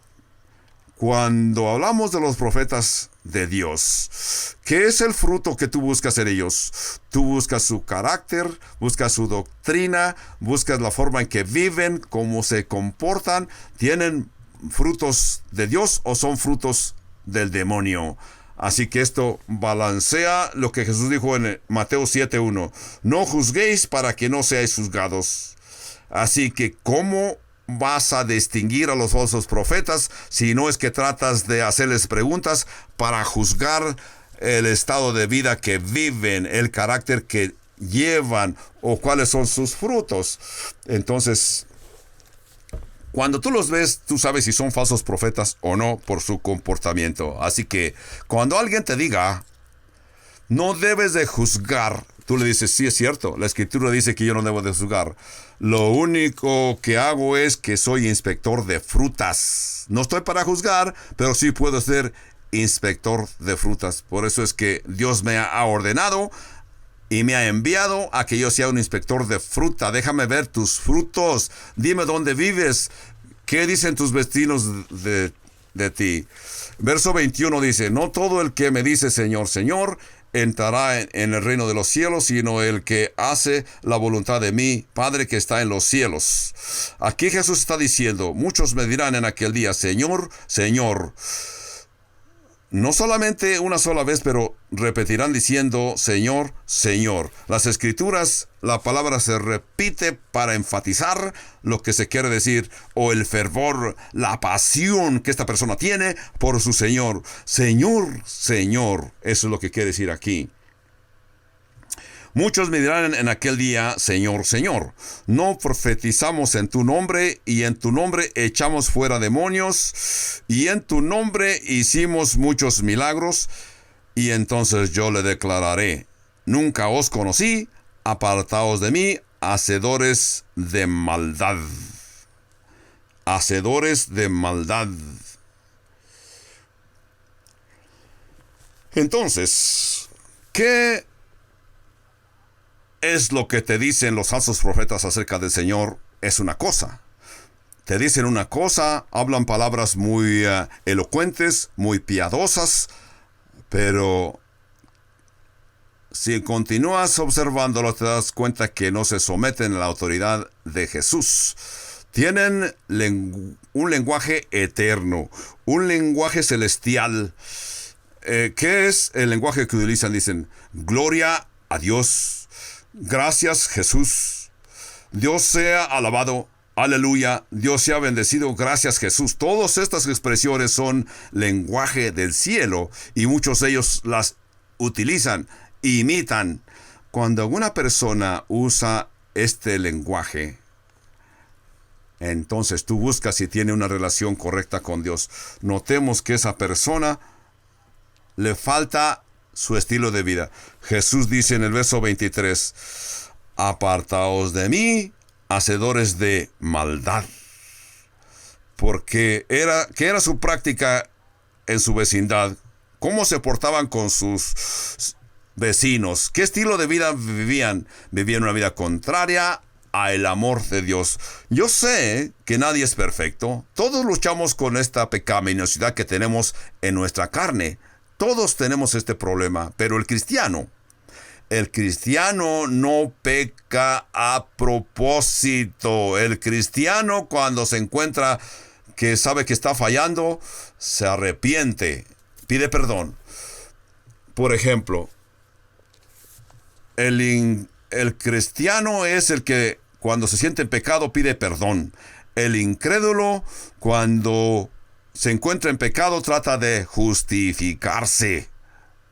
cuando hablamos de los profetas de Dios, ¿qué es el fruto que tú buscas en ellos? Tú buscas su carácter, buscas su doctrina, buscas la forma en que viven, cómo se comportan. ¿Tienen frutos de Dios o son frutos del demonio? Así que esto balancea lo que Jesús dijo en Mateo 7:1. No juzguéis para que no seáis juzgados. Así que, ¿cómo vas a distinguir a los falsos profetas si no es que tratas de hacerles preguntas para juzgar el estado de vida que viven, el carácter que llevan o cuáles son sus frutos? Entonces, cuando tú los ves, tú sabes si son falsos profetas o no por su comportamiento. Así que cuando alguien te diga, no debes de juzgar, tú le dices, sí, es cierto, la escritura dice que yo no debo de juzgar. Lo único que hago es que soy inspector de frutas. No estoy para juzgar, pero sí puedo ser inspector de frutas. Por eso es que Dios me ha ordenado y me ha enviado a que yo sea un inspector de fruta. Déjame ver tus frutos. Dime dónde vives. ¿Qué dicen tus vecinos de ti? Verso 21 dice, no todo el que me dice Señor, Señor, entrará en el reino de los cielos, sino el que hace la voluntad de mi Padre que está en los cielos. Aquí Jesús está diciendo, muchos me dirán en aquel día, Señor, Señor. No solamente una sola vez, pero repetirán diciendo, Señor, Señor. Las escrituras, la palabra se repite para enfatizar lo que se quiere decir, o el fervor, la pasión que esta persona tiene por su Señor. Señor, Señor. Eso es lo que quiere decir aquí. Muchos me dirán en aquel día, Señor, Señor, no profetizamos en tu nombre, y en tu nombre echamos fuera demonios, y en tu nombre hicimos muchos milagros. Y entonces yo le declararé, nunca os conocí, apartaos de mí, hacedores de maldad. Hacedores de maldad. Entonces, ¿qué es lo que te dicen los falsos profetas acerca del Señor? Es una cosa. Te dicen una cosa, hablan palabras muy elocuentes, muy piadosas, pero si continúas observándolo te das cuenta que no se someten a la autoridad de Jesús. Tienen un lenguaje eterno, un lenguaje celestial. ¿Qué es el lenguaje que utilizan? Dicen, gloria a Dios, gracias Jesús, Dios sea alabado, aleluya, Dios sea bendecido, gracias Jesús. Todas estas expresiones son lenguaje del cielo y muchos de ellos las utilizan, imitan. Cuando una persona usa este lenguaje, entonces tú buscas si tiene una relación correcta con Dios. Notemos que esa persona le falta su estilo de vida. Jesús dice en el verso 23, apartaos de mí, hacedores de maldad. Porque ¿qué era su práctica en su vecindad? ¿Cómo se portaban con sus vecinos? ¿Qué estilo de vida vivían? Vivían una vida contraria al amor de Dios. Yo sé que nadie es perfecto. Todos luchamos con esta pecaminosidad que tenemos en nuestra carne. Todos tenemos este problema, pero el cristiano no peca a propósito. El cristiano, cuando se encuentra que sabe que está fallando, se arrepiente, pide perdón. Por ejemplo, el cristiano es el que cuando se siente en pecado pide perdón. El incrédulo, cuando se encuentra en pecado, trata de justificarse.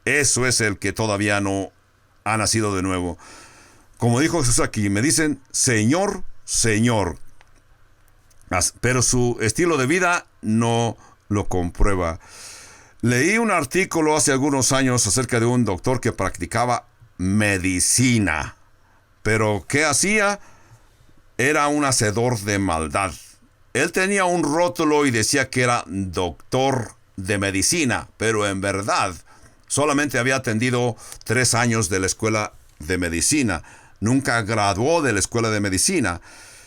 Eso es el que todavía no ha nacido de nuevo. Como dijo Jesús aquí, me dicen Señor, Señor, pero su estilo de vida no lo comprueba. Leí un artículo hace algunos años acerca de un doctor que practicaba medicina, pero ¿qué hacía? Era un hacedor de maldad. Él tenía un rótulo y decía que era doctor de medicina, pero en verdad solamente había atendido 3 años de la escuela de medicina. Nunca graduó de la escuela de medicina.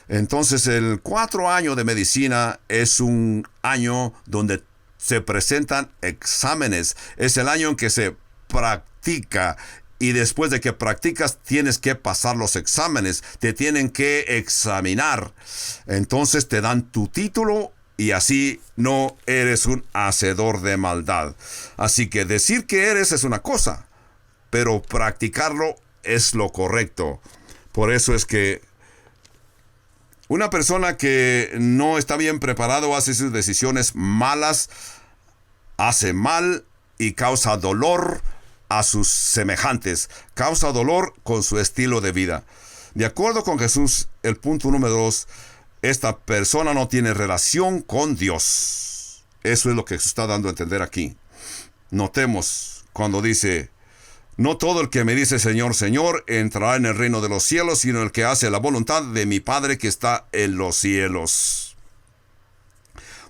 Entonces el 4 años de medicina es un año donde se presentan exámenes. Es el año en que se practica. Y después de que practicas, tienes que pasar los exámenes. Te tienen que examinar. Entonces te dan tu título y así no eres un hacedor de maldad. Así que decir que eres es una cosa, pero practicarlo es lo correcto. Por eso es que una persona que no está bien preparado hace sus decisiones malas, hace mal y causa dolor a sus semejantes, causa dolor con su estilo de vida. De acuerdo con Jesús, el punto número 2, esta persona no tiene relación con Dios. Eso es lo que Jesús está dando a entender aquí. Notemos cuando dice, no todo el que me dice Señor, Señor, entrará en el reino de los cielos, sino el que hace la voluntad de mi Padre que está en los cielos.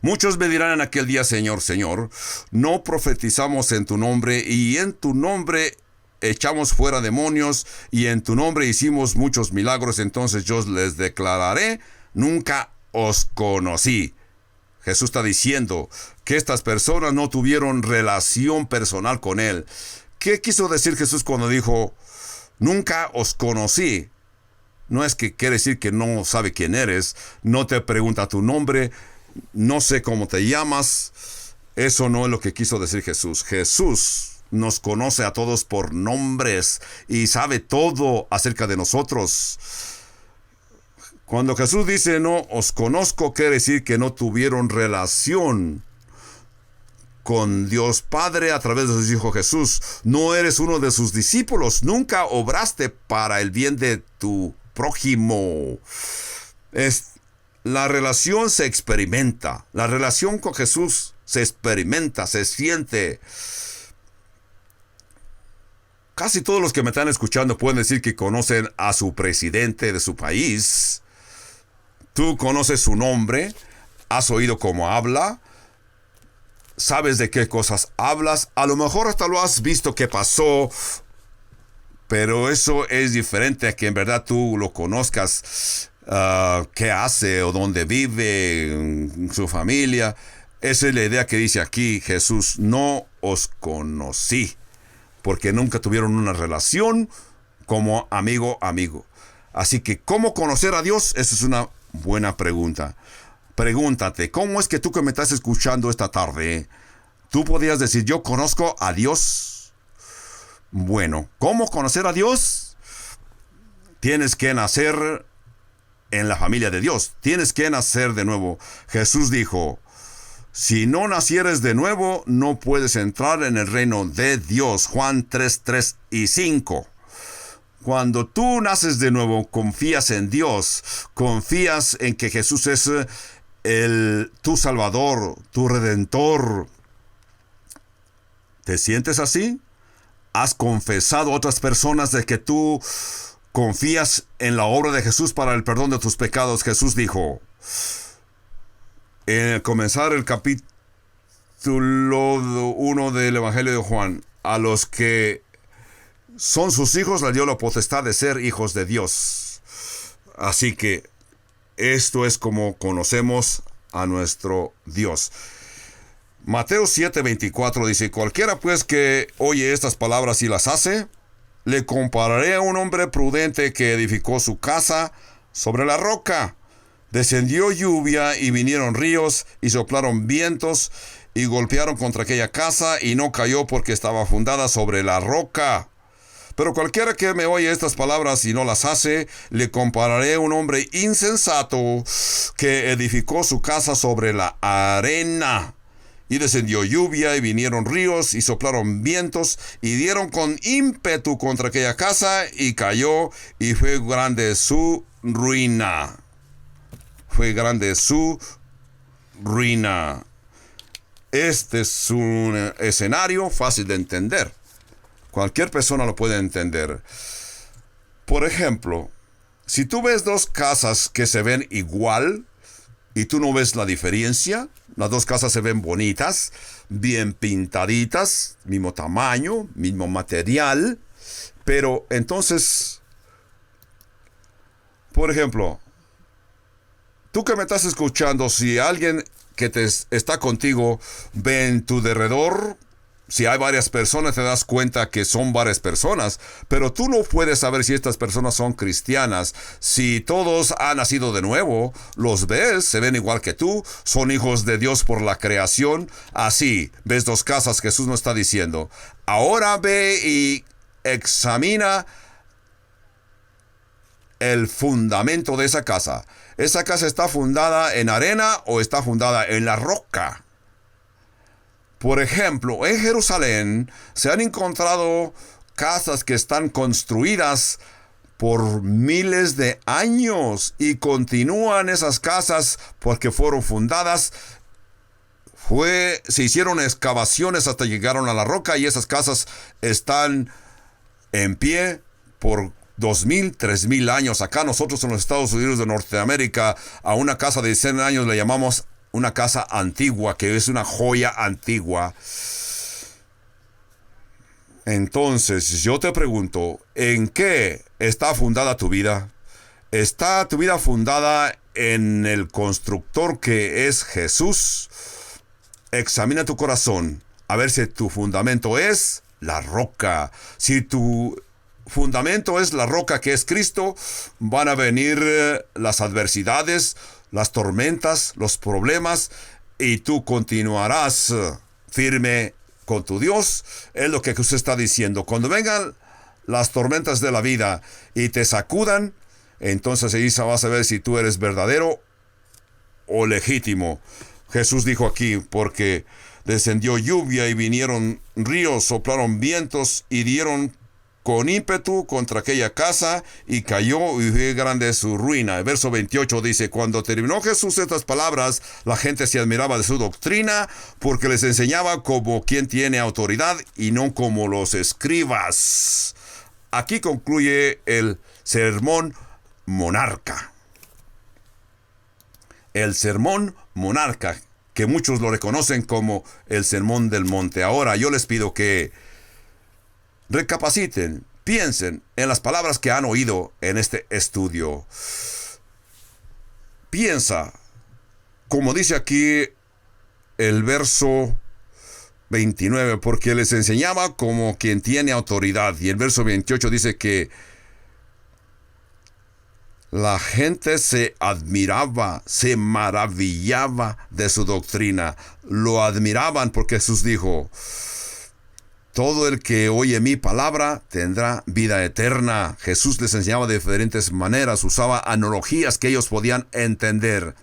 Muchos me dirán en aquel día, Señor, Señor, no profetizamos en tu nombre, y en tu nombre echamos fuera demonios, y en tu nombre hicimos muchos milagros. Entonces yo les declararé, nunca os conocí. Jesús está diciendo que estas personas no tuvieron relación personal con Él. ¿Qué quiso decir Jesús cuando dijo, nunca os conocí? No es que quiere decir que no sabe quién eres, no te pregunta tu nombre, no sé cómo te llamas. Eso no es lo que quiso decir Jesús. Jesús nos conoce a todos por nombres y sabe todo acerca de nosotros. Cuando Jesús dice no os conozco, quiere decir que no tuvieron relación con Dios Padre a través de su Hijo Jesús. No eres uno de sus discípulos. Nunca obraste para el bien de tu prójimo. La relación se experimenta. La relación con Jesús se experimenta, se siente. Casi todos los que me están escuchando pueden decir que conocen a su presidente de su país. Tú conoces su nombre, has oído cómo habla, sabes de qué cosas hablas, a lo mejor hasta lo has visto que pasó, pero eso es diferente a que en verdad tú lo conozcas, qué hace o dónde vive, su familia. Esa es la idea que dice aquí Jesús: no os conocí, porque nunca tuvieron una relación como amigo. Así que, ¿cómo conocer a Dios? Esa es una buena pregunta. Pregúntate, ¿cómo es que tú que me estás escuchando esta tarde, tú podrías decir: yo conozco a Dios? Bueno, ¿cómo conocer a Dios? Tienes que nacer en la familia de Dios. Tienes que nacer de nuevo. Jesús dijo: si no nacieres de nuevo, no puedes entrar en el reino de Dios. Juan 3 y 5. Cuando tú naces de nuevo, confías en Dios, confías en que Jesús es tu Salvador, tu Redentor. ¿Te sientes así? ¿Has confesado a otras personas de que tú confías en la obra de Jesús para el perdón de tus pecados? Jesús dijo, en comenzar el capítulo 1 del Evangelio de Juan: a los que son sus hijos le dio la potestad de ser hijos de Dios. Así que esto es como conocemos a nuestro Dios. Mateo 7:24 dice: cualquiera pues que oye estas palabras y las hace, le compararé a un hombre prudente que edificó su casa sobre la roca. Descendió lluvia y vinieron ríos y soplaron vientos y golpearon contra aquella casa, y no cayó porque estaba fundada sobre la roca. Pero cualquiera que me oye estas palabras y no las hace, le compararé a un hombre insensato que edificó su casa sobre la arena. Y descendió lluvia y vinieron ríos y soplaron vientos y dieron con ímpetu contra aquella casa, y cayó, y fue grande su ruina. Fue grande su ruina. Este es un escenario fácil de entender. Cualquier persona lo puede entender. Por ejemplo, si tú ves dos casas que se ven igual y tú no ves la diferencia, las dos casas se ven bonitas, bien pintaditas, mismo tamaño, mismo material, pero entonces, por ejemplo, tú que me estás escuchando, si alguien que está contigo ve en tu derredor, si hay varias personas, te das cuenta que son varias personas, pero tú no puedes saber si estas personas son cristianas. Si todos han nacido de nuevo, los ves, se ven igual que tú, son hijos de Dios por la creación. Así, ves dos casas, Jesús nos está diciendo: ahora ve y examina el fundamento de esa casa. ¿Esa casa está fundada en arena o está fundada en la roca? Por ejemplo, en Jerusalén se han encontrado casas que están construidas por miles de años, y continúan esas casas porque fueron fundadas. Se hicieron excavaciones hasta llegaron a la roca, y esas casas están en pie por 2,000, 3,000 años. Acá nosotros en los Estados Unidos de Norteamérica, a una casa de 100 años le llamamos una casa antigua, que es una joya antigua. Entonces, yo te pregunto, ¿en qué está fundada tu vida? ¿Está tu vida fundada en el constructor que es Jesús? Examina tu corazón, a ver si tu fundamento es la roca. Si tu fundamento es la roca que es Cristo, van a venir las adversidades, las tormentas, los problemas, y tú continuarás firme con tu Dios. Es lo que Jesús está diciendo. Cuando vengan las tormentas de la vida y te sacudan, entonces ahí vas a ver si tú eres verdadero o legítimo. Jesús dijo aquí: porque descendió lluvia y vinieron ríos, soplaron vientos y dieron con ímpetu contra aquella casa, y cayó, y fue grande su ruina. El verso 28 dice: cuando terminó Jesús estas palabras, la gente se admiraba de su doctrina, porque les enseñaba como quien tiene autoridad y no como los escribas. Aquí concluye el sermón monarca. El sermón monarca, que muchos lo reconocen como el Sermón del Monte. Ahora yo les pido que recapaciten, piensen en las palabras que han oído en este estudio. Piensa, como dice aquí el verso 29, porque les enseñaba como quien tiene autoridad. Y el verso 28 dice que la gente se admiraba, se maravillaba de su doctrina. Lo admiraban porque Jesús dijo: todo el que oye mi palabra tendrá vida eterna. Jesús les enseñaba de diferentes maneras, usaba analogías que ellos podían entender.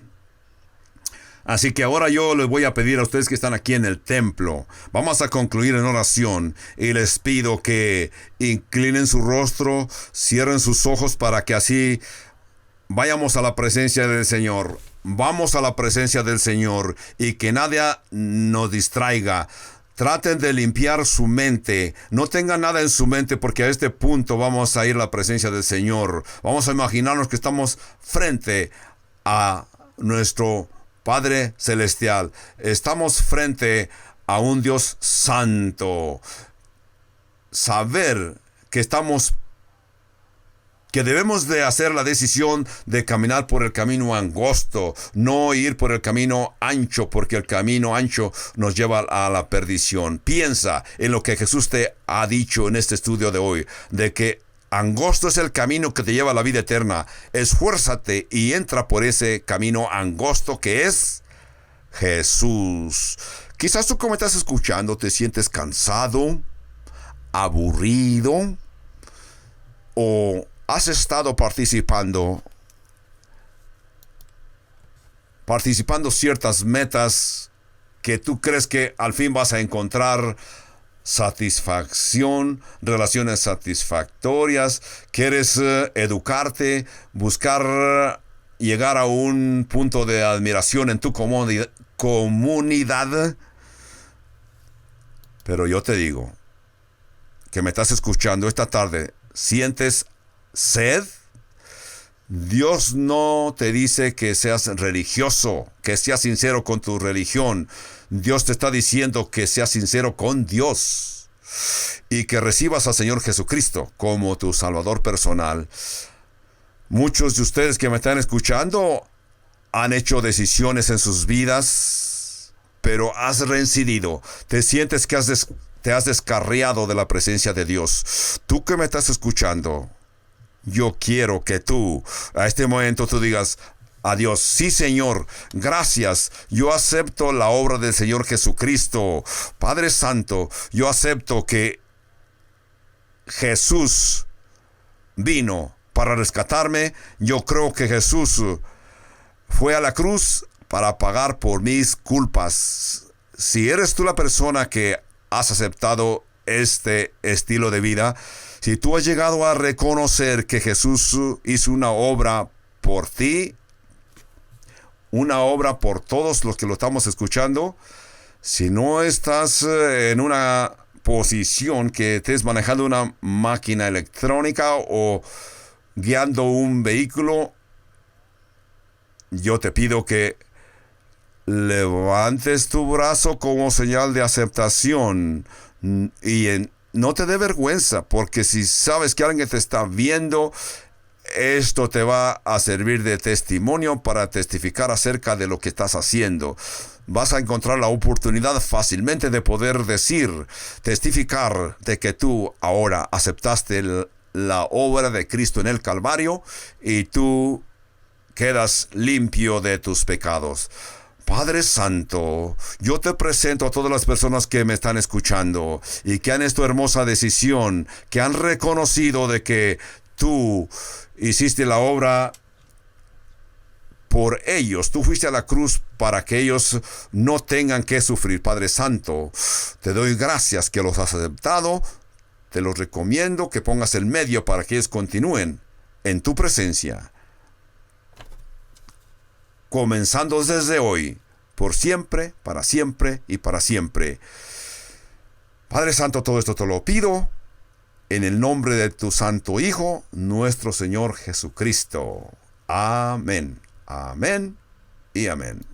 Así que ahora yo les voy a pedir a ustedes que están aquí en el templo, vamos a concluir en oración y les pido que inclinen su rostro, cierren sus ojos para que así vayamos a la presencia del Señor. Vamos a la presencia del Señor y que nada nos distraiga. Traten de limpiar su mente. No tengan nada en su mente porque a este punto vamos a ir a la presencia del Señor. Vamos a imaginarnos que estamos frente a nuestro Padre Celestial. Estamos frente a un Dios santo. Saber que debemos de hacer la decisión de caminar por el camino angosto, no ir por el camino ancho, porque el camino ancho nos lleva a la perdición. Piensa en lo que Jesús te ha dicho en este estudio de hoy, de que angosto es el camino que te lleva a la vida eterna. Esfuérzate y entra por ese camino angosto que es Jesús. Quizás tú, como estás escuchando, te sientes cansado, aburrido, o has estado participando ciertas metas que tú crees que al fin vas a encontrar satisfacción, relaciones satisfactorias, quieres educarte, buscar llegar a un punto de admiración en tu comunidad. Pero yo te digo, que me estás escuchando esta tarde, ¿sientes sed? Dios no te dice que seas religioso, que seas sincero con tu religión. Dios te está diciendo que seas sincero con Dios y que recibas al Señor Jesucristo como tu Salvador personal. Muchos de ustedes que me están escuchando han hecho decisiones en sus vidas, pero has reincidido. Te sientes que te has descarriado de la presencia de Dios. Tú que me estás escuchando, yo quiero que tú, a este momento, tú digas a Dios: sí, Señor, gracias, yo acepto la obra del Señor Jesucristo. Padre Santo, yo acepto que Jesús vino para rescatarme. Yo creo que Jesús fue a la cruz para pagar por mis culpas. Si eres tú la persona que has aceptado este estilo de vida, si tú has llegado a reconocer que Jesús hizo una obra por ti, una obra por todos los que lo estamos escuchando, si no estás en una posición que estés manejando una máquina electrónica o guiando un vehículo, yo te pido que levantes tu brazo como señal de aceptación y no te dé vergüenza, porque si sabes que alguien te está viendo, esto te va a servir de testimonio para testificar acerca de lo que estás haciendo. Vas a encontrar la oportunidad fácilmente de poder testificar de que tú ahora aceptaste la obra de Cristo en el Calvario y tú quedas limpio de tus pecados. Padre Santo, yo te presento a todas las personas que me están escuchando y que han hecho hermosa decisión, que han reconocido de que tú hiciste la obra por ellos. Tú fuiste a la cruz para que ellos no tengan que sufrir. Padre Santo, te doy gracias que los has aceptado. Te los recomiendo que pongas el medio para que ellos continúen en tu presencia, comenzando desde hoy, por siempre, para siempre y para siempre. Padre Santo, todo esto te lo pido en el nombre de tu Santo Hijo, nuestro Señor Jesucristo. Amén, amén y amén.